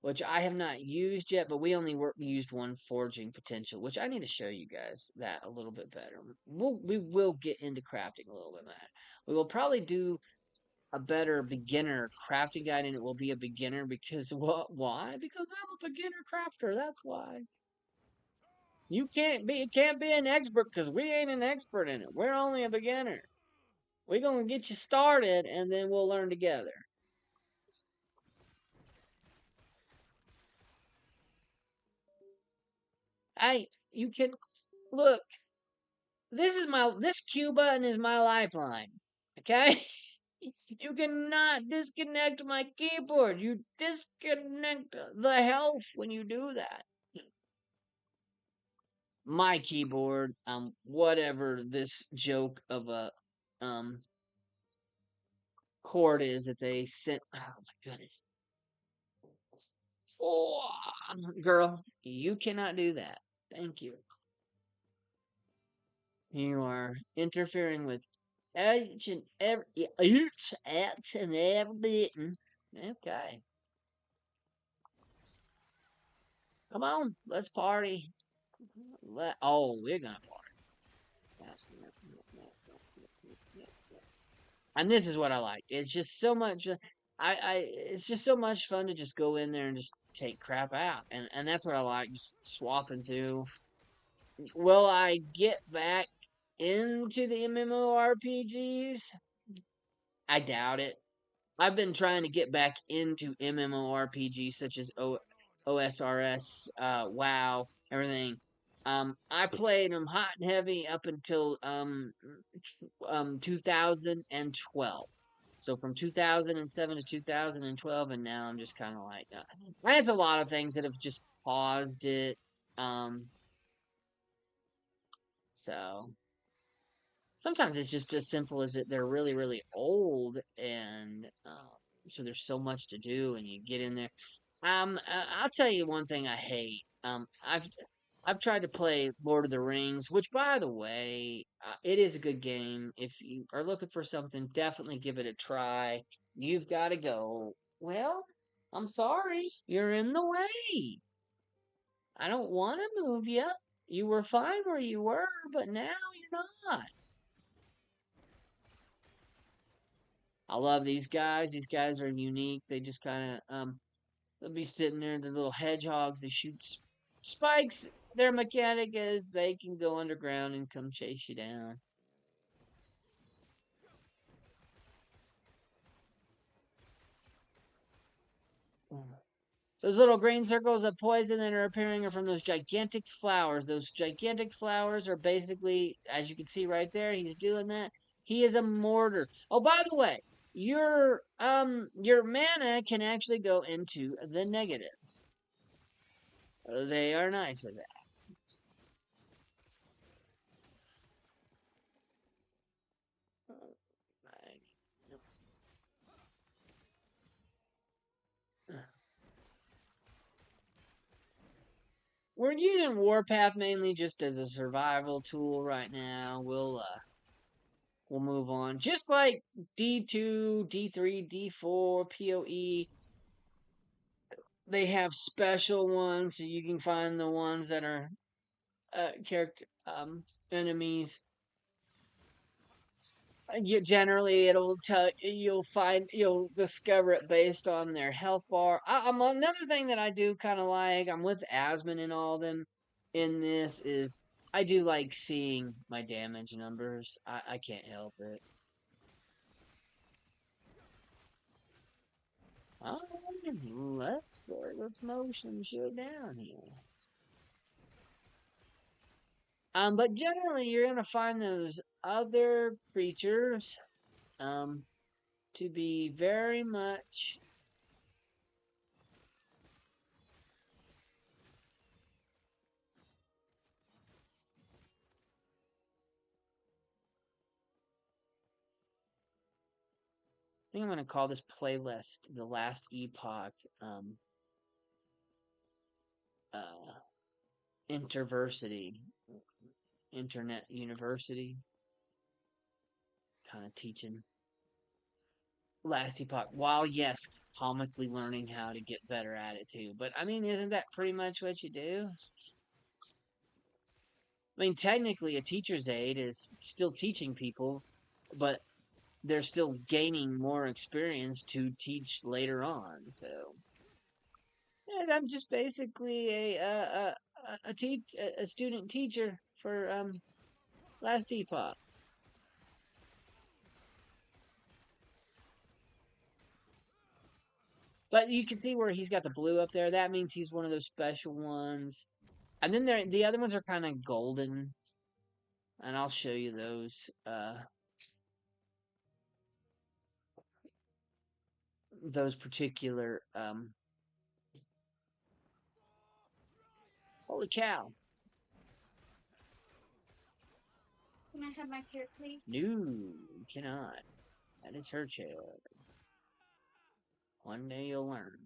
which I have not used yet, but we only used one forging potential, which I need to show you guys that a little bit better. We will get into crafting a little bit better. We will probably do a better beginner crafting guide, and it will be a beginner because why? Because I'm a beginner crafter. That's why. You can't be an expert because we ain't an expert in it. We're only a beginner. We're gonna get you started, and then we'll learn together. Hey, you can look. This Q button is my lifeline. Okay. You cannot disconnect my keyboard. You disconnect the health when you do that. My keyboard, whatever this joke of a um cord is that they sent. Oh my goodness. Oh, girl, you cannot do that. Thank you. You are interfering with each and every button. Okay. Come on, let's party. We're gonna party. And this is what I like. It's just so much. It's just so much fun to just go in there and just take crap out, and that's what I like. Just swapping through. Will I get back into the MMORPGs? I doubt it. I've been trying to get back into MMORPGs such as OSRS, WoW, everything. I played them hot and heavy up until 2012. So from 2007 to 2012, and now I'm just kind of like, and it's a lot of things that have just paused it. Um, so sometimes it's just as simple as that they're really, really old, and so there's so much to do, and you get in there. I'll tell you one thing I hate. I've tried to play Lord of the Rings, which, by the way, it is a good game. If you are looking for something, definitely give it a try. You've got to go. Well, I'm sorry, you're in the way. I don't want to move you. You were fine where you were, but now you're not. I love these guys. These guys are unique. They just kind of they'll be sitting there. The little hedgehogs. They shoot spikes. Their mechanic is they can go underground and come chase you down. Those little green circles of poison that are appearing are from those gigantic flowers. Those gigantic flowers are basically, as you can see right there, he's doing that. He is a mortar. Oh, by the way, your mana can actually go into the negatives. They are nice with that. We're using Warpath mainly just as a survival tool right now. We'll move on. Just like D2, D3, D4, PoE, they have special ones, so you can find the ones that are character enemies. You generally it'll tell you'll discover it based on their health bar. I'm another thing that I do kind of like. I'm with Asmon and all them in this is I do like seeing my damage numbers. I can't help it. Oh, let's motion show down here. But generally you're gonna find those other creatures to be very much. I think I'm gonna call this playlist the Last Epoch uh Interversity, Internet University, kind of teaching Last Epoch, while yes, comically learning how to get better at it too. But I mean, isn't that pretty much what you do? I mean, technically, a teacher's aide is still teaching people, but they're still gaining more experience to teach later on. So, yeah, I'm just basically a student teacher for Last Epoch. But you can see where he's got the blue up there. That means he's one of those special ones. And then the other ones are kind of golden, and I'll show you those particular. Holy cow! Can I have my chair, please? No, you cannot. That is her chair. One day you'll learn.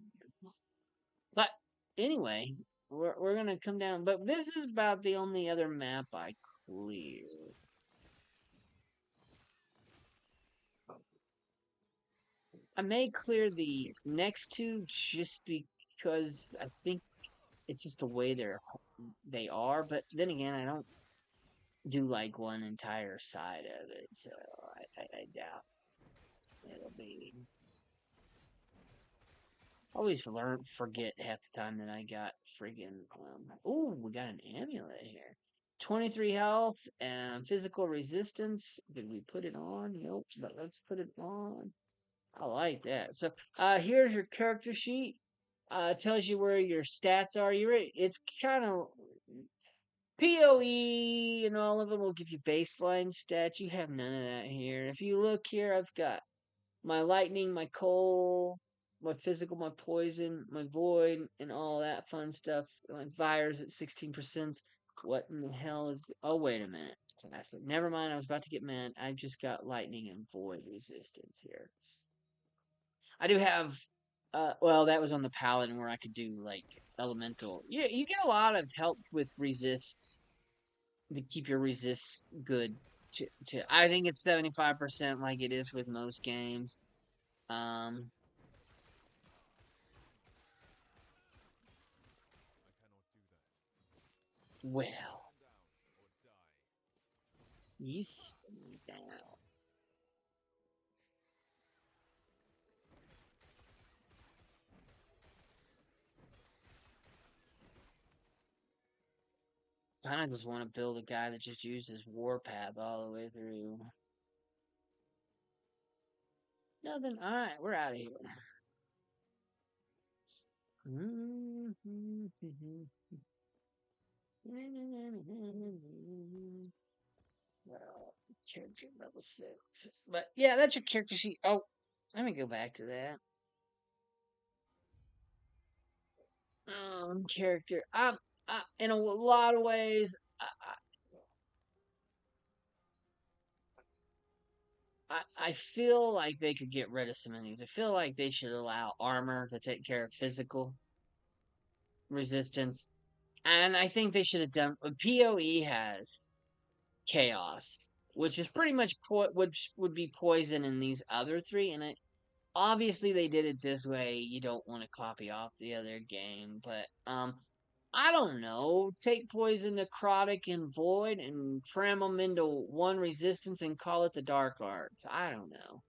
But anyway, we're gonna come down. But this is about the only other map I cleared. I may clear the next two just because I think it's just the way they are. But then again, I don't do like one entire side of it, so I doubt it'll be. Always forget half the time that I got friggin' ooh, we got an amulet here. 23 health and physical resistance. Did we put it on? Nope, but let's put it on. I like that. So here's your character sheet. Tells you where your stats are. It's kind of PoE and all of them will give you baseline stats. You have none of that here. If you look here, I've got my lightning, my coal, my physical, my poison, my void, and all that fun stuff. My fire's at 16%. What in the hell is? Oh, wait a minute. Classic. Never mind. I was about to get mad. I've just got lightning and void resistance here. I do have. Well, that was on the paladin where I could do like elemental. Yeah, you get a lot of help with resists to keep your resists good. I think it's 75% like it is with most games. Um, well, you stay down. Kind of just want to build a guy that just uses Warpath all the way through. Nothing. All right, we're out of here. Well, character level 6. But yeah, that's your character sheet. Oh, let me go back to that. Character. In a lot of ways, I feel like they could get rid of some of these. I feel like they should allow armor to take care of physical resistance. And I think they should have done. PoE has chaos, which is pretty much which would be poison in these other three. And obviously they did it this way. You don't want to copy off the other game, but I don't know. Take poison, necrotic, and void, and cram them into one resistance and call it the dark arts. I don't know.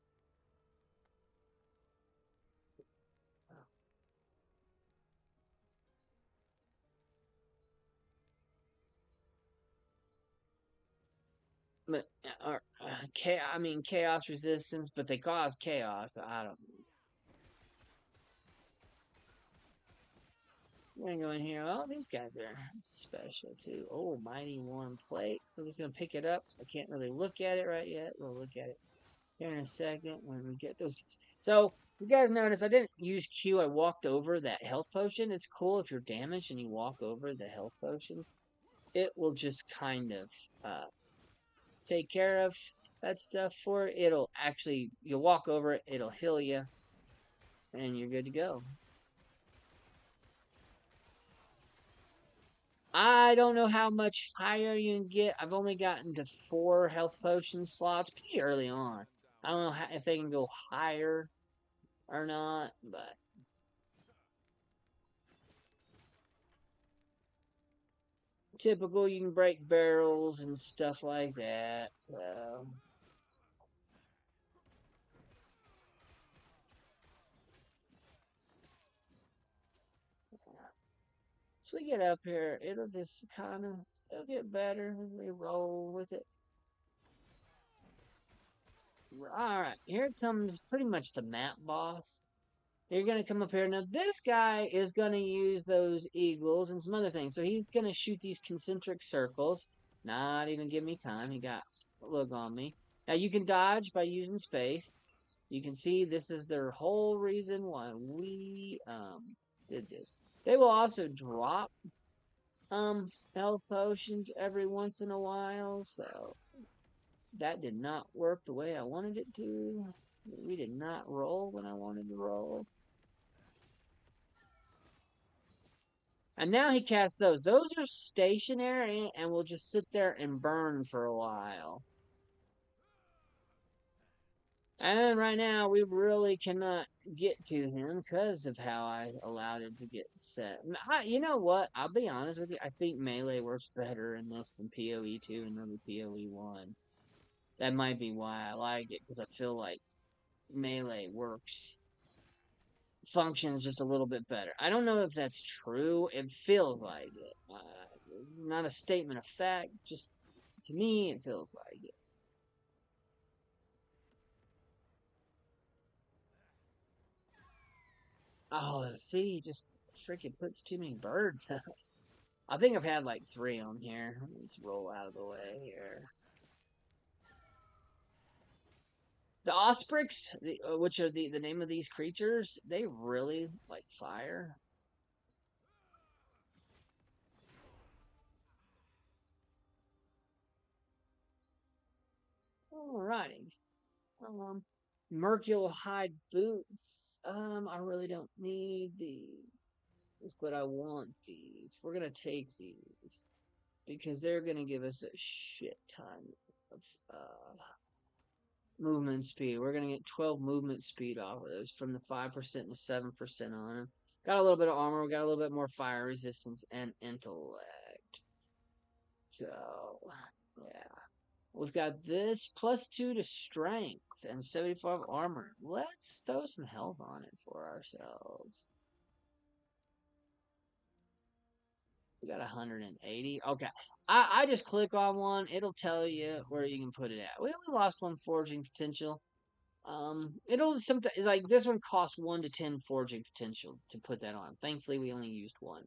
But or I mean chaos resistance, but they cause chaos. I don't. We're gonna go in here. Oh, these guys are special too. Oh, mighty warm plate. I'm just gonna pick it up. I can't really look at it right yet. We'll look at it here in a second when we get those. So you guys notice I didn't use Q. I walked over that health potion. It's cool if you're damaged and you walk over the health potions. It will just kind of uh, take care of that stuff for it. It'll actually, you'll walk over it, it'll heal you, and you're good to go. I don't know how much higher you can get. I've only gotten to 4 health potion slots pretty early on. I don't know if they can go higher or not, but typical, you can break barrels and stuff like that. So we get up here, it'll just kind of, it'll get better as we roll with it. Alright, here comes pretty much the map boss. You're going to come up here. Now, this guy is going to use those eagles and some other things. So he's going to shoot these concentric circles. Not even give me time. He got a look on me. Now, you can dodge by using space. You can see this is their whole reason why we did this. They will also drop health potions every once in a while. So that did not work the way I wanted it to. We did not roll when I wanted to roll. And now he casts those. Those are stationary and will just sit there and burn for a while. And right now, we really cannot get to him because of how I allowed it to get set. You know what? I'll be honest with you. I think melee works better in this than PoE 2 and maybe PoE 1. That might be why I like it, because I feel like melee functions just a little bit better. I don't know if that's true. It feels like it. Not a statement of fact, just to me, it feels like it. Oh, see, he just freaking puts too many birds. I think I've had like 3 on here. Let's roll out of the way here. The Ospreys, which are the name of these creatures, they really like fire. Alrighty. Um, Mercurial hide boots. I really don't need these, but I want these. We're gonna take these because they're gonna give us a shit ton of movement speed. We're gonna get 12 movement speed off of those from the 5% and the 7% on them. Got a little bit of armor. We got a little bit more fire resistance and intellect. So, yeah. We've got this +2 to strength and 75 armor. Let's throw some health on it for ourselves. We got 180. Okay. I just click on one. It'll tell you where you can put it at. We only lost 1 forging potential. It'll sometimes like this one costs 1 to 10 forging potential to put that on. Thankfully, we only used 1.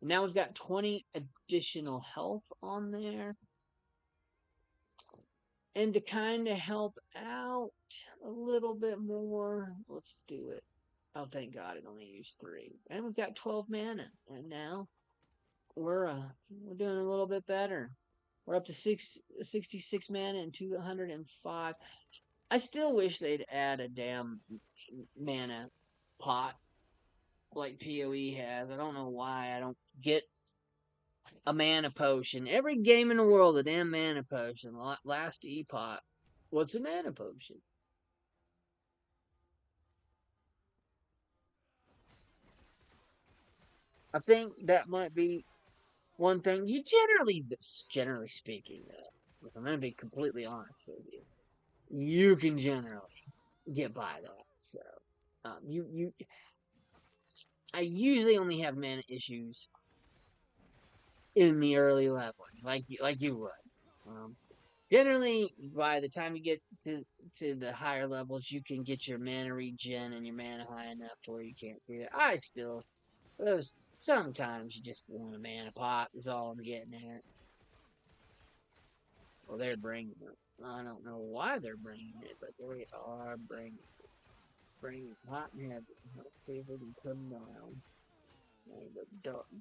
And now we've got 20 additional health on there. And to kind of help out a little bit more, let's do it. Oh, thank God it only used 3. And we've got 12 mana. And now we're doing a little bit better. We're up to 66 mana and 205. I still wish they'd add a damn mana pot like PoE has. I don't know why I don't get a mana potion. Every game in the world, a damn mana potion. Last Epoch. What's a mana potion? I think that might be one thing. Generally speaking, if I'm going to be completely honest with you, you can generally get by that. So, you, I usually only have mana issues in the early leveling, like you would. Generally, by the time you get to the higher levels, you can get your mana regen and your mana high enough to where you can't do it. I still, those sometimes you just want a mana pot. Is all I'm getting at. Well, they're bringing it. I don't know why they're bringing it, but they are bringing it hot and heavy. Let's see if we can put them down.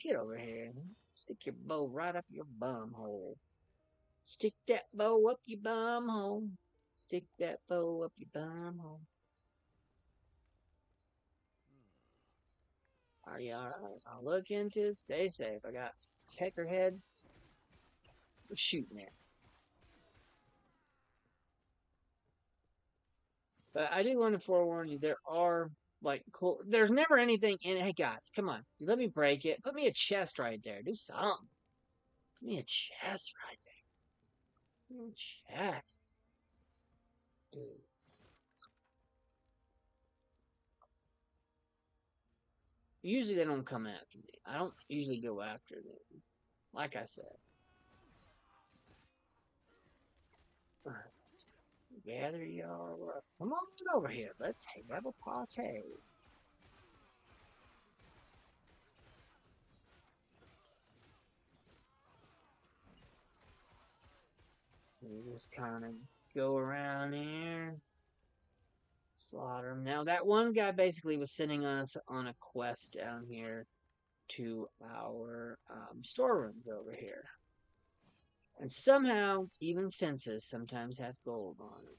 Get over here. Stick your bow right up your bum hole. Stick that bow up your bum hole. Stick that bow up your bum hole. Are you alright? I'll look into it. Stay safe. I got peckerheads shooting at. But I do want to forewarn you, there are like cool. There's never anything in it. Hey guys, come on. Let me break it. Put me a chest right there. Do something. Put me a chest right there. Put me a chest. Dude. Usually they don't come after me. I don't usually go after them. Like I said. Gather your. Come on over here. Let's have a party. We just kind of go around here, slaughter them. Now that one guy basically was sending us on a quest down here to our storerooms over here. And somehow, even fences sometimes have gold on them.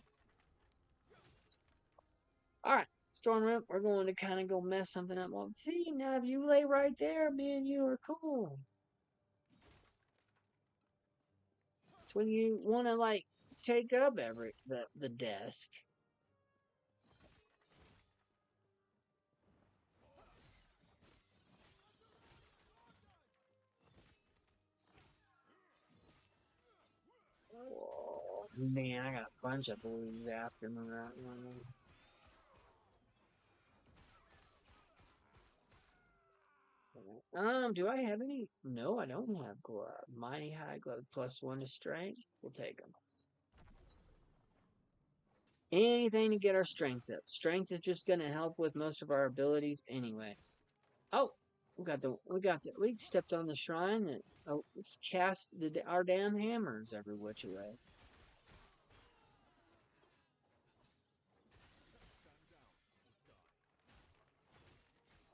Alright, storm room, we're going to kind of go mess something up. Well, see, now if you lay right there, me and you are cool. It's when you want to, like, take up the desk. Oh, man, I got a bunch of blues after me right now. Do I have any? No, I don't have glove. Mighty high glove +1 to strength. We'll take them. Anything to get our strength up. Strength is just going to help with most of our abilities anyway. Oh, we stepped on the shrine that cast our damn hammers every which way.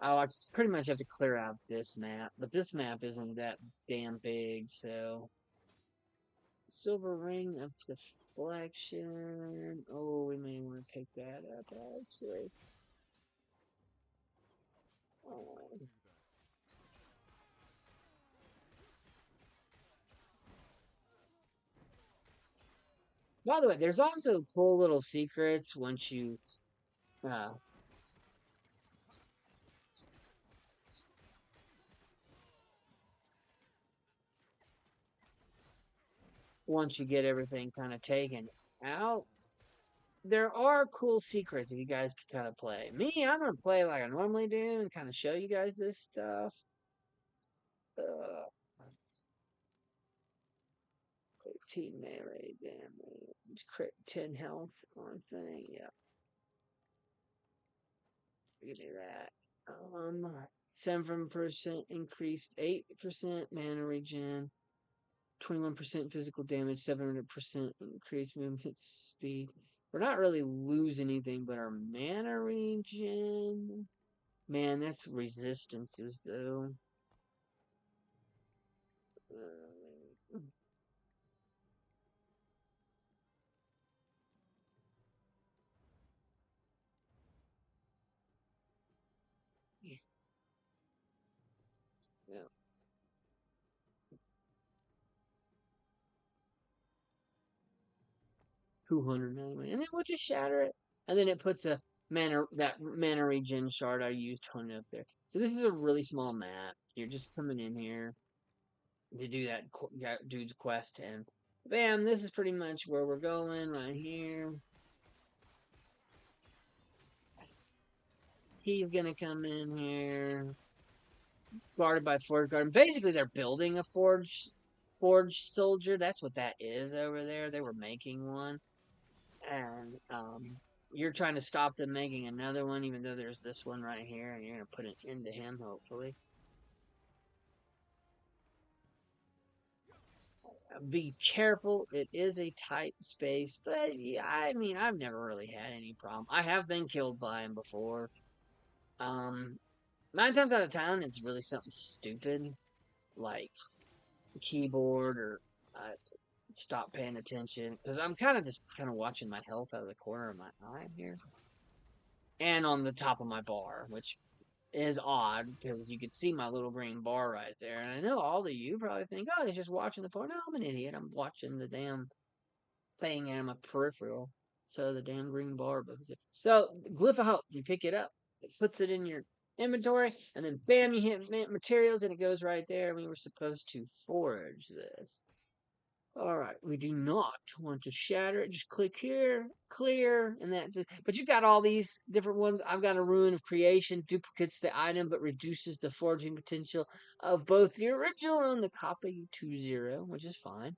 Oh, I pretty much have to clear out this map, but this map isn't that damn big, so silver ring of deflection. Oh, we may want to pick that up actually. Oh. By the way, there's also cool little secrets uh, once you get everything kind of taken out. There are cool secrets that you guys can kind of play. Me, I'm gonna play like I normally do and kind of show you guys this stuff. Uh, 18 melee damage, crit 10 health on thing. Yeah, give me that. 7% increased, 8% mana regen, 21% physical damage, 700% increased movement speed. We're not really losing anything but our mana regen. Man, that's resistances though. Uh, yeah, 291, and then we'll just shatter it, and then it puts that mana regen shard I used on it up there. So this is a really small map. You're just coming in here to do that dude's quest, and bam, this is pretty much where we're going right here. He's gonna come in here, guarded by Forge Guard. Basically, they're building a forged soldier. That's what that is over there. They were making one, and you're trying to stop them making another one, even though there's this one right here, and you're gonna put it into him, hopefully. Be careful. It is a tight space, but yeah, I mean, I've never really had any problem. I have been killed by him before. Um, 9 times out of 10, it's really something stupid, like keyboard or uh, stop paying attention because I'm kind of watching my health out of the corner of my eye here and on the top of my bar, which is odd because you could see my little green bar right there. And I know all of you probably think, oh, he's just watching the bar. No, I'm an idiot. I'm watching the damn thing in my peripheral. So the damn green bar. So Glyph of Hope, you pick it up, it puts it in your inventory, and then bam, you hit materials, and it goes right there. We were supposed to forge this. All right, we do not want to shatter it. Just click here, clear, and that's it. But you got all these different ones. I've got a Ruin of Creation, duplicates the item but reduces the forging potential of both the original and the copy to 0, which is fine.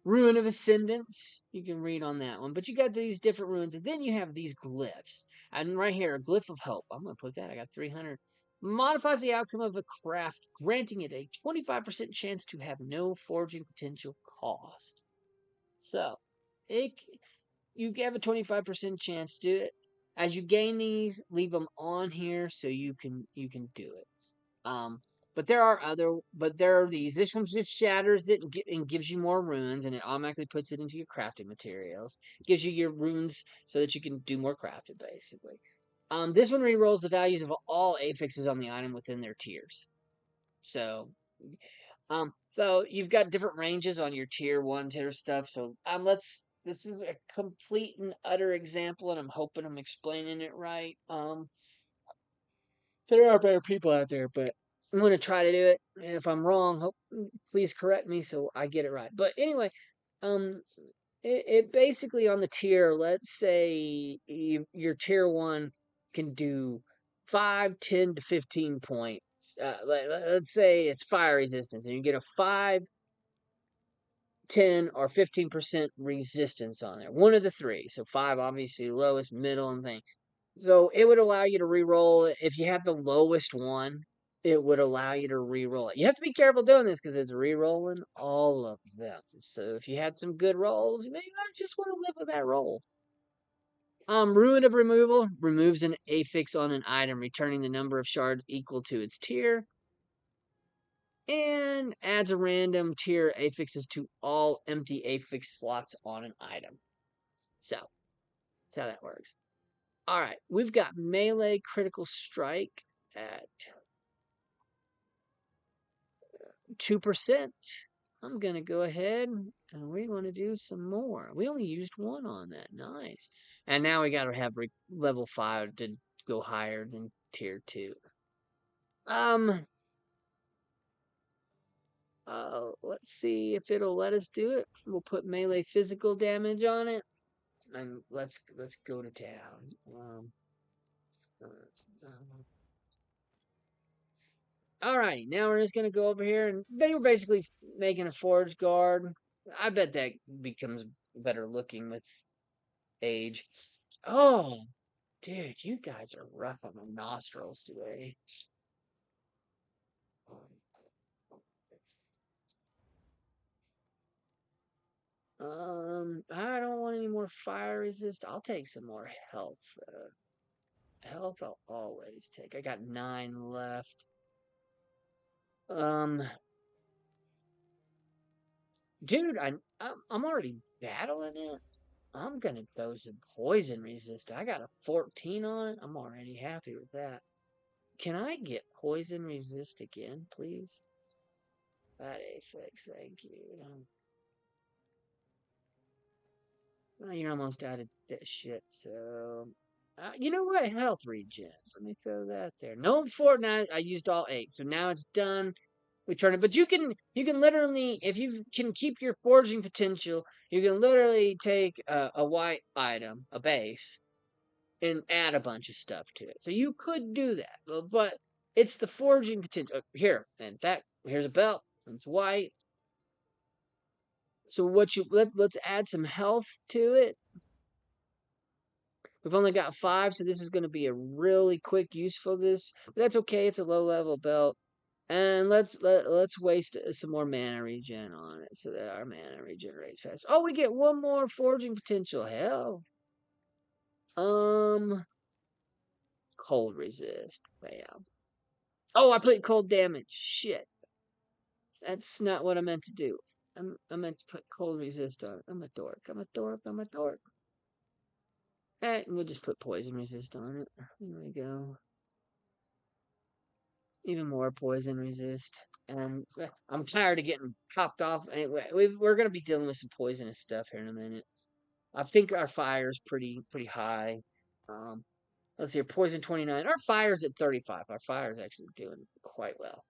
Ruin of Ascendance, you can read on that one. But you got these different ruins, and then you have these glyphs. And right here, a Glyph of Hope. I'm going to put that. I got 300. Modifies the outcome of a craft, granting it a 25% chance to have no forging potential cost. So, it, you have a 25% chance to do it. As you gain these, leave them on here so you can do it. Um, but there are these. This one just shatters it and gives you more runes, and it automatically puts it into your crafting materials. It gives you your runes so that you can do more crafting, basically. This one rerolls the values of all affixes on the item within their tiers. So, so you've got different ranges on your tier 1 tier stuff. So, this is a complete and utter example, and I'm hoping I'm explaining it right. There are better people out there, but I'm going to try to do it. And if I'm wrong, please correct me so I get it right. But anyway, um, it basically on the tier, let's say your tier 1 can do 5, 10 to 15 points. Let's say it's fire resistance, and you get a 5 10, or 15% resistance on there. One of the three. So 5, obviously, lowest, middle, and thing. So it would allow you to re-roll it. If you have the lowest one, it would allow you to re-roll it. You have to be careful doing this because it's re-rolling all of them. So if you had some good rolls, you may not just want to live with that roll. Ruin of Removal removes an affix on an item, returning the number of shards equal to its tier, and adds a random tier affixes to all empty affix slots on an item. So, that's how that works. All right, we've got melee critical strike at 2%. I'm going to go ahead and we want to do some more. We only used one on that. Nice. And now we got to have level 5 to go higher than tier 2. Let's see if it'll let us do it. We'll put melee physical damage on it. And let's go to town. Alright, now we're just gonna go over here, and they were basically making a forge guard. I bet that becomes better looking with age. Oh, dude, you guys are rough on the nostrils today. I don't want any more fire resist. I'll take some more health. Health I'll always take. I got 9 left. Dude, I'm already battling it. I'm gonna throw some poison resist. I got a 14 on it. I'm already happy with that. Can I get poison resist again, please? That affix, thank you. Well, you're almost out of that shit, so... you know what? Health regen. Let me throw that there. No Fortnite. I used all 8, so now it's done. We turn it, but you can literally, if you can keep your forging potential, you can literally take a white item, a base, and add a bunch of stuff to it. So you could do that, but it's the forging potential. Here, in fact, here's a belt. It's white. So let's add some health to it. We've only got 5, so this is going to be a really quick use for this. But that's okay. It's a low level belt. And let's waste some more mana regen on it so that our mana regenerates faster. Oh, we get one more forging potential. Hell. Cold resist. Bam. Oh, I put cold damage. Shit. That's not what I meant to do. I meant to put cold resist on it. I'm a dork. I'm a dork. I'm a dork. Alright, we'll just put poison resist on it. There we go. Even more poison resist. And I'm tired of getting popped off. Anyway, we're going to be dealing with some poisonous stuff here in a minute. I think our fire's pretty high. Let's see, poison 29. Our fire's at 35. Our fire's actually doing quite well.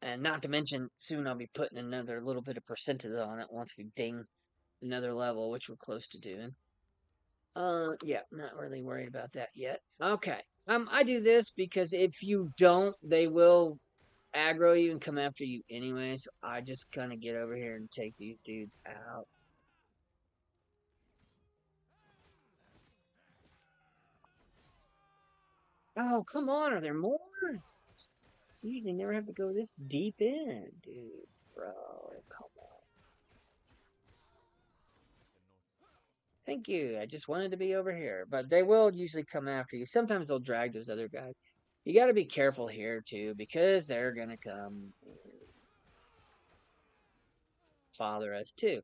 And not to mention, soon I'll be putting another little bit of percentage on it once we ding another level, which we're close to doing. Yeah, not really worried about that yet. Okay. I do this because if you don't, they will aggro you and come after you anyway. So I just kind of get over here and take these dudes out. Oh, come on. Are there more? You usually never have to go this deep in, dude. Bro, come on. Thank you. I just wanted to be over here. But they will usually come after you. Sometimes they'll drag those other guys. You got to be careful here, too, because they're going to come bother us, too.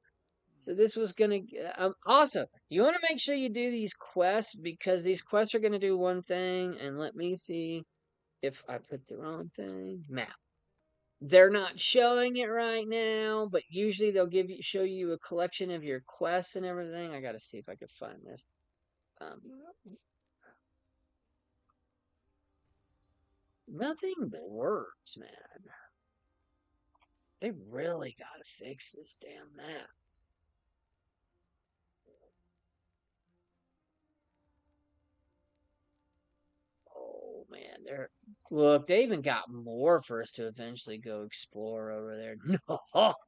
So this was going to... also, you want to make sure you do these quests, because these quests are going to do one thing. And let me see if I put the wrong thing. Map. They're not showing it right now, but usually they'll show you a collection of your quests and everything. I gotta see if I can find this. Nothing works, man. They really gotta fix this damn map. Oh man, they even got more for us to eventually go explore over there.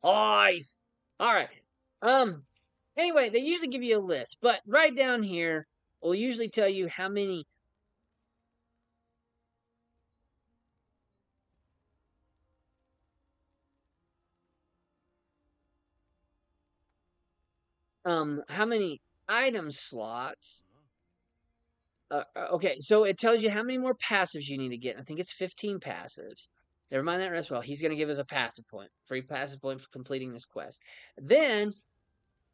Nice. All right. Um. Anyway, they usually give you a list, but right down here will usually tell you how many item slots. Okay, so it tells you how many more passives you need to get. I think it's 15 passives. Never mind that rest well. He's going to give us a passive point, free passive point for completing this quest. Then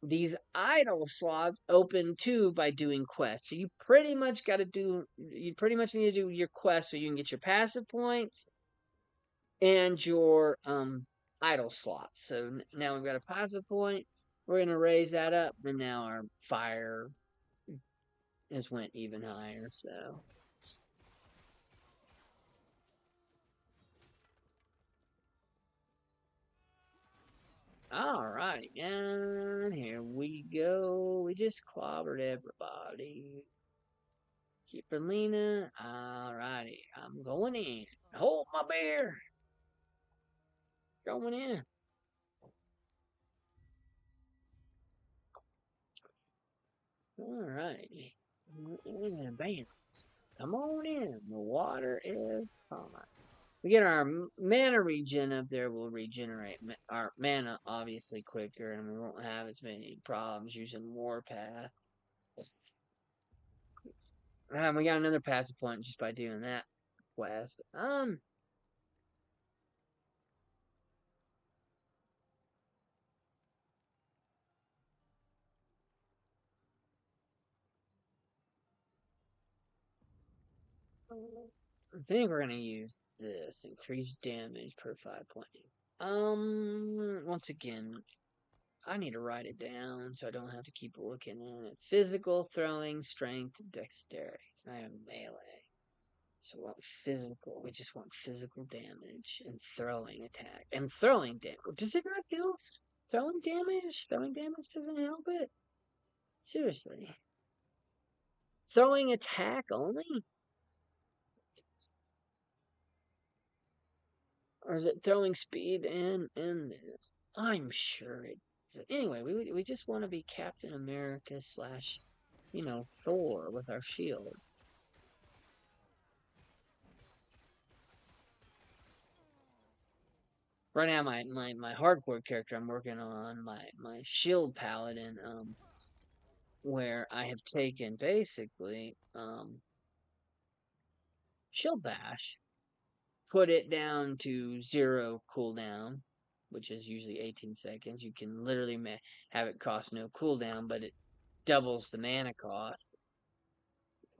these idle slots open too by doing quests. So you pretty much got to do. You pretty much need to do your quest so you can get your passive points and your idle slots. So now we've got a passive point. We're going to raise that up, and now our fire has went even higher. So all right, and here we go. We just clobbered everybody. Keep it leaning. All righty, I'm going in. Hold my beer. Going in. All righty. And bam. Come on in. The water is fine. We get our mana regen up there. We'll regenerate our mana obviously quicker, and we won't have as many problems using Warpath. We got another passive point just by doing that quest. I think we're gonna use this increased damage per 5 point. Once again, I need to write it down so I don't have to keep looking at it. Physical, throwing, strength, dexterity. So I have melee. So we want physical. We just want physical damage and throwing attack. And throwing damage. Does it not do throwing damage? Throwing damage doesn't help it? Seriously. Throwing attack only? Or is it throwing speed and I'm sure it is. Anyway, we just want to be Captain America slash, Thor with our shield. Right now, my hardcore character I'm working on, my shield paladin, where I have taken basically shield bash, put it down to 0 cooldown, which is usually 18 seconds. You can literally have it cost no cooldown, but it doubles the mana cost.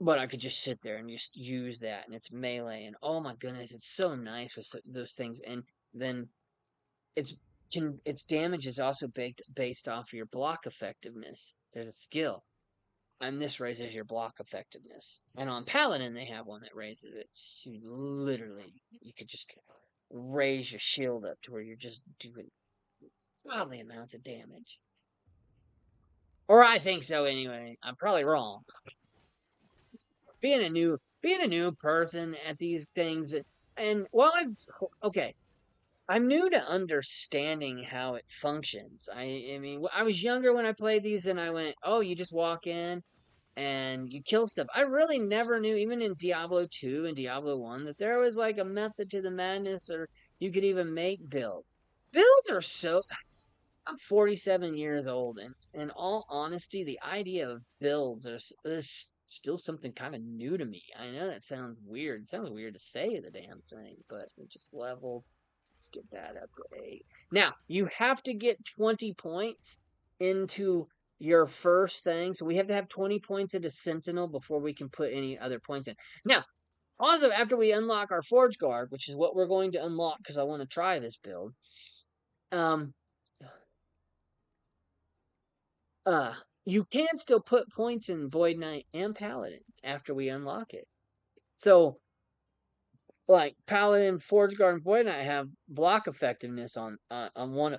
But I could just sit there and just use that, and it's melee, and oh my goodness, it's so nice with those things. And then it's its damage is also based off of your block effectiveness. There's a skill, and this raises your block effectiveness. And on Paladin, they have one that raises it. So literally, you could just raise your shield up to where you're just doing godly amounts of damage. Or I think so anyway. I'm probably wrong. Being a new person at these things, and while I'm new to understanding how it functions. I mean, I was younger when I played these, and I went, "Oh, you just walk in and you kill stuff." I really never knew, even in Diablo 2 and Diablo 1, that there was like a method to the madness, or you could even make builds. Builds are so I'm 47 years old, and in all honesty, the idea of builds is still something kind of new to me. I know that sounds weird. It sounds weird to say the damn thing, but we just leveled. Let's get that up to 8. Now, you have to get 20 points into your first thing. So we have to have 20 points into Sentinel before we can put any other points in. Now, also, after we unlock our Forge Guard, which is what we're going to unlock because I want to try this build, um, you can still put points in Void Knight and Paladin after we unlock it. So, like Paladin, Forge Guard, and Void Knight have block effectiveness on one.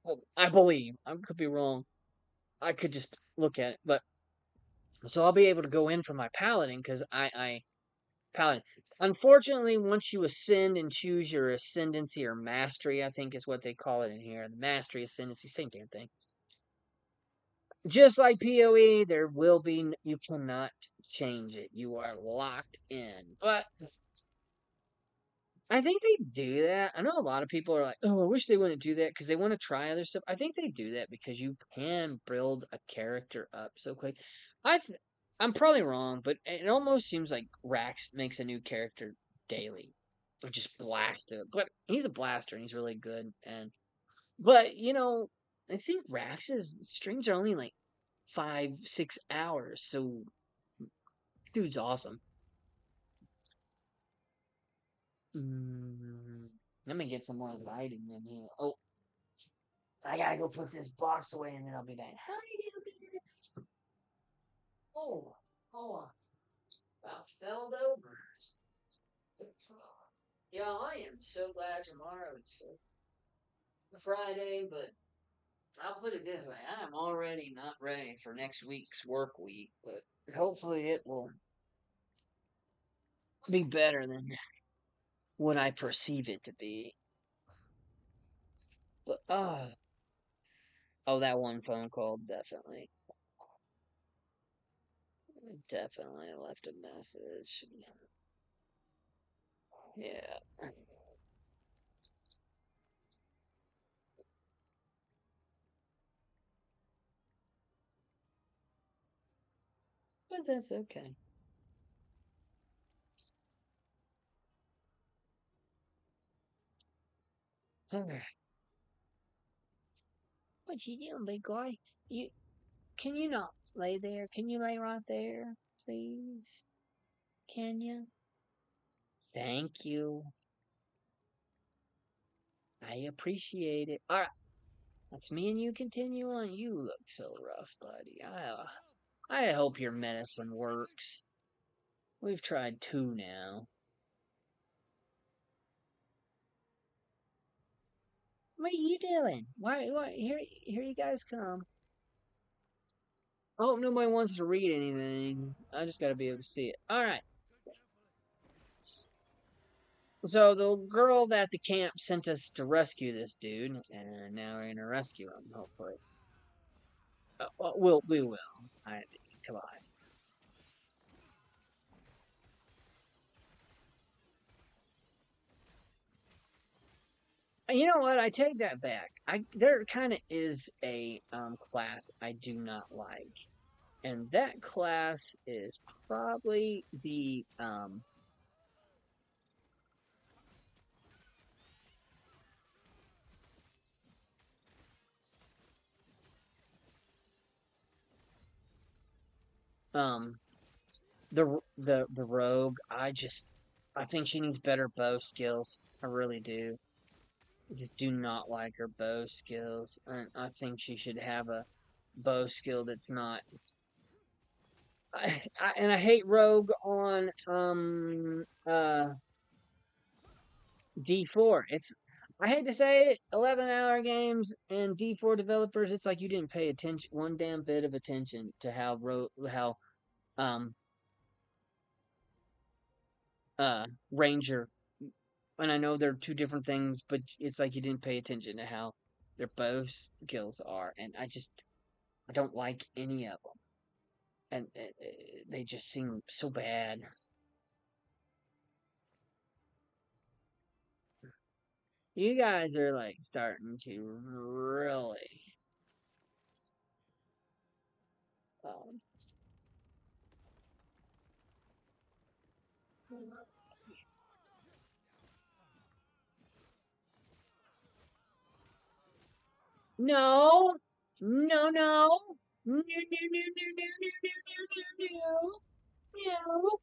Well, I believe I could be wrong. I could just look at it, but so I'll be able to go in for my Paladin because I paladin. Unfortunately, once you ascend and choose your ascendancy or mastery, I think is what they call it in here. The mastery, ascendancy, same damn thing. Just like PoE, there will be, you cannot change it. You are locked in. But I think they do that. I know a lot of people are like, oh, I wish they wouldn't do that because they want to try other stuff. I think they do that because you can build a character up so quick. I th- I'm probably wrong, but it almost seems like Rax makes a new character daily. Or just blast it. But he's a blaster and he's really good. But I think Rax's streams are only like 5-6 hours, so dude's awesome. Mm, Let me get some more lighting in here. Oh, I gotta go put this box away and then I'll be back. How did you be? Oh, oh, about fell over. Yeah, I am so glad tomorrow is Friday, but I'll put it this way: I'm already not ready for next week's work week, but hopefully it will be better than what I perceive it to be. But oh, that one phone call definitely left a message. Yeah, but that's okay. Okay. What you doing, big guy? You can you not lay there? Can you lay right there, please? Can you? Thank you. I appreciate it. All right, let's me and you continue on. You look so rough, buddy. I hope your medicine works. We've tried two now. What are you doing? Why? Here you guys come. I hope nobody wants to read anything. I just gotta be able to see it. All right. So the girl at the camp sent us to rescue this dude, and now we're gonna rescue him. Hopefully, we will. I mean, come on. You know what? I take that back. There kind of is a class I do not like, and that class is probably um the rogue. I think she needs better bow skills. I really do. I just do not like her bow skills, and I think she should have a bow skill that's not. And I hate rogue on D4. I hate to say it, 11-hour games and D4 developers. It's like you didn't pay attention one damn bit of attention to how um Ranger, and I know they're two different things, but it's like you didn't pay attention to how their bow skills are, and I don't like any of them, and they just seem so bad. You guys are like starting to really. Um, no, no, no, no, no, no, no, no, no, no,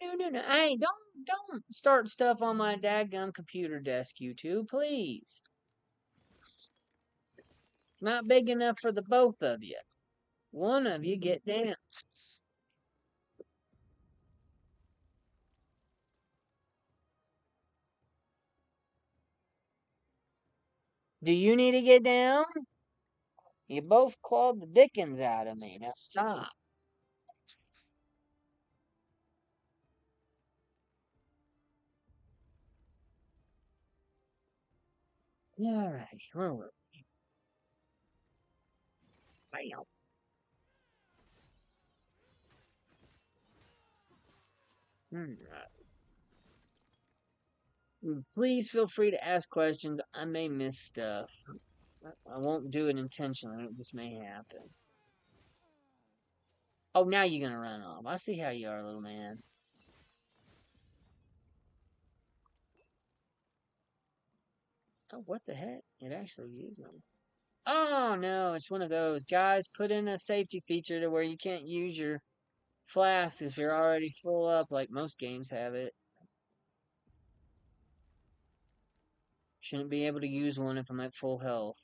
no, no, no. Hey, don't start stuff on my dadgum computer desk, you two, please. It's not big enough for the both of you. One of you get down. Do you need to get down? You both clawed the dickens out of me. Now stop. Alright, where were we? Bam. Alright. Please feel free to ask questions. I may miss stuff. I won't do it intentionally. It just may happen. Oh, now you're gonna run off. I see how you are, little man. Oh, what the heck? It actually used them. Oh, no, it's one of those. Guys, put in a safety feature to where you can't use your flask if you're already full up, like most games have it. Shouldn't be able to use one if I'm at full health.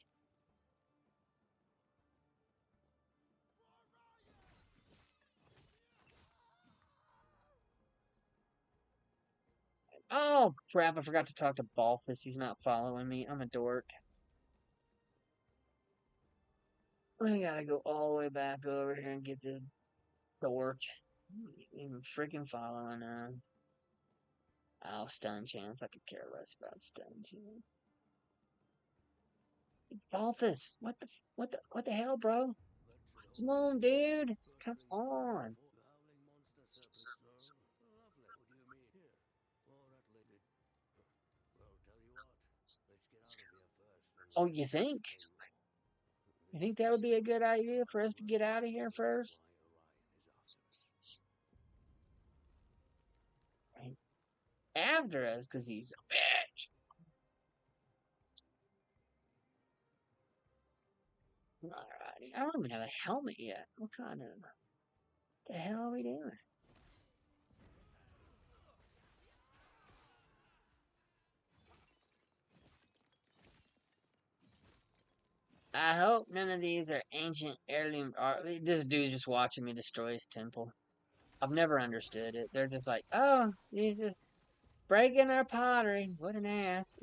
Oh, crap, I forgot to talk to Balthus. He's not following me. I'm a dork. I gotta go all the way back over here and get this dork. Even freaking following us. Oh, stun chance. I could care less about stun chance. Balthus, what the hell, bro? Come on, dude. Come on. Oh, you think? You think that would be a good idea for us to get out of here first? He's after us because he's a bitch. Alrighty. I don't even have a helmet yet. What the hell are we doing? I hope none of these are ancient heirloom art. This dude just watching me destroy his temple. I've never understood it. They're just like, oh, he's just breaking our pottery. What an ass.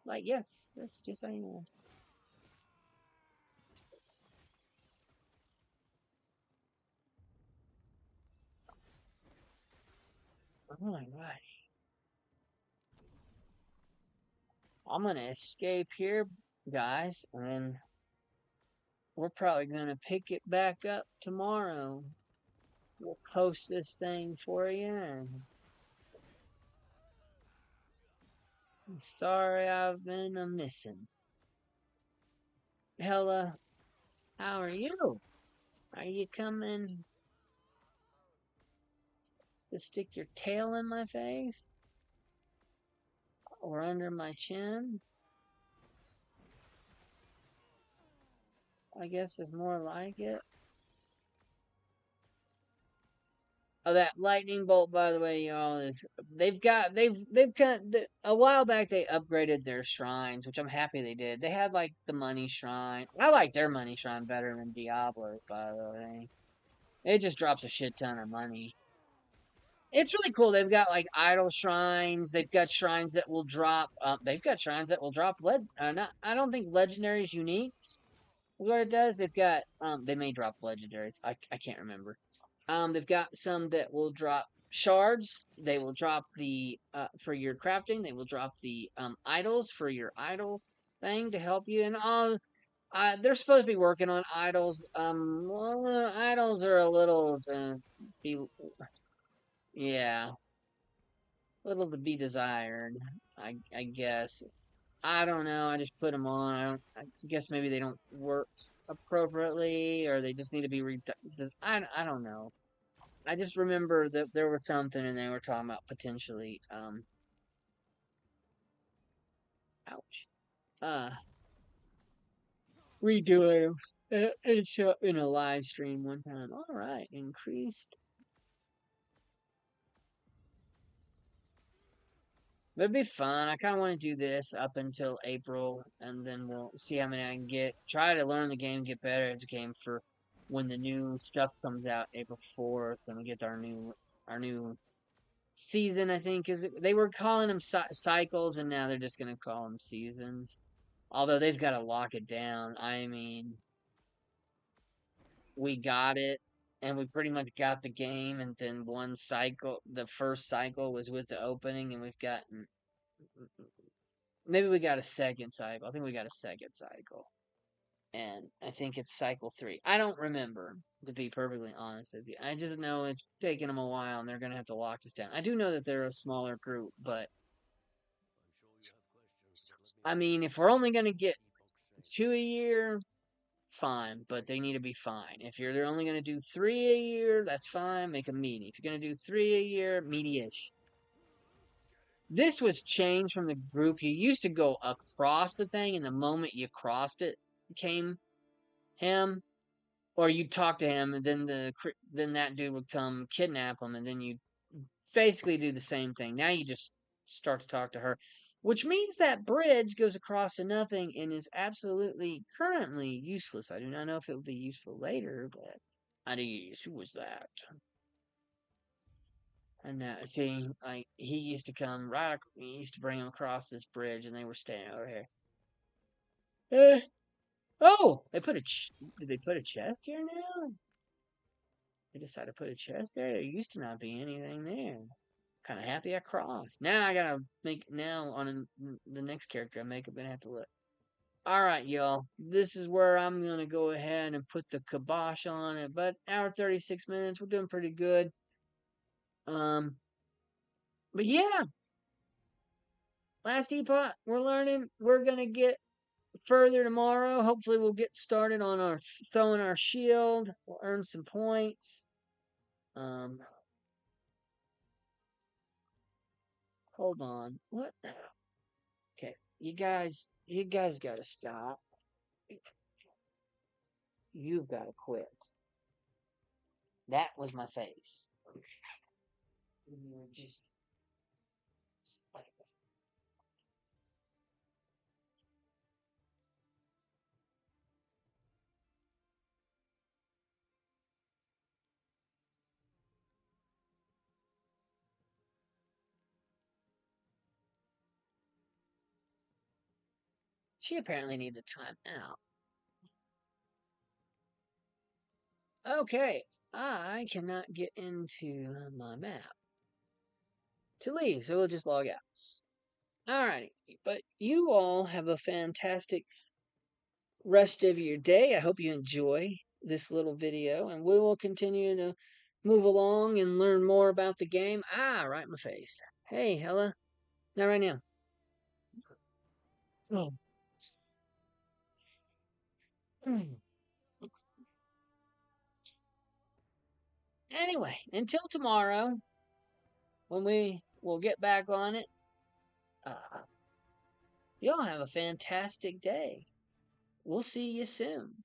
Like, yes, that's just how you know. Oh my god. I'm gonna escape here, guys, and then we're probably gonna pick it back up tomorrow. We'll post this thing for you. And I'm sorry I've been missing. Hella, how are you? Are you coming to stick your tail in my face? Or under my chin? I guess it's more like it. Oh, that lightning bolt, by the way, y'all, is they've kind of, a while back they upgraded their shrines, which I'm happy they did. They had like the money shrine. I like their money shrine better than Diablo's, by the way. It just drops a shit ton of money. It's really cool. They've got like idol shrines. They've got shrines that will drop. They've got shrines that will drop not. I don't think legendaries uniques. What it does, they've got. They may drop legendaries. I can't remember. They've got some that will drop shards. They will drop the for your crafting. They will drop the idols for your idol thing to help you. And they're supposed to be working on idols. Well, idols are a little be yeah, little to be desired. I guess. I don't know. I just put them on. I guess maybe they don't work appropriately, or they just need to be I don't know. I just remember that there was something, and they were talking about potentially ouch, uh, redoing it in a live stream one time. All right, increased. But it'd be fun. I kind of want to do this up until April, and then we'll see how many I can get. Try to learn the game, get better at the game for when the new stuff comes out April 4th, and we get our new season. I think is they were calling them cycles, and now they're just gonna call them seasons. Although they've got to lock it down. I mean, we got it, and we pretty much got the game, and then one cycle, the first cycle was with the opening, and we've gotten maybe we got a second cycle. I think we got a second cycle. And I think it's cycle 3. I don't remember, to be perfectly honest with you. I just know it's taking them a while and they're going to have to lock us down. I do know that they're a smaller group, but I mean, if we're only going to get 2 a year, fine, but they need to be fine. If they're only going to do 3 a year, that's fine, make them meaty. If you're going to do 3 a year, meaty-ish. This was changed from the group. You used to go across the thing, and the moment you crossed it, came him, or you'd talk to him, and then that dude would come kidnap him, and then you basically do the same thing. Now you just start to talk to her, which means that bridge goes across to nothing and is absolutely currently useless. I do not know if it will be useful later, but I guess who was that? And see, like he used to come right. He used to bring him across this bridge, and they were staying over here. Oh, did they put a chest here now? They decided to put a chest there. There used to not be anything there. Kind of happy I crossed. Now I gotta make the next character I make. I'm gonna have to look. All right, y'all. This is where I'm gonna go ahead and put the kibosh on it. But hour 36 minutes. We're doing pretty good. Um, but yeah, Last Epoch. We're learning. We're gonna get further tomorrow. Hopefully, we'll get started on our throwing our shield. We'll earn some points. Hold on. What? Okay, you guys gotta stop. You've gotta quit. That was my face. You were just like, she apparently needs a timeout. Okay, I cannot get into my map to leave, so we'll just log out. Alrighty, but you all have a fantastic rest of your day. I hope you enjoy this little video, and we will continue to move along and learn more about the game. Right in my face. Hey, Hella. Not right now. Oh. Anyway, until tomorrow, when we will get back on it, y'all have a fantastic day. We'll see you soon.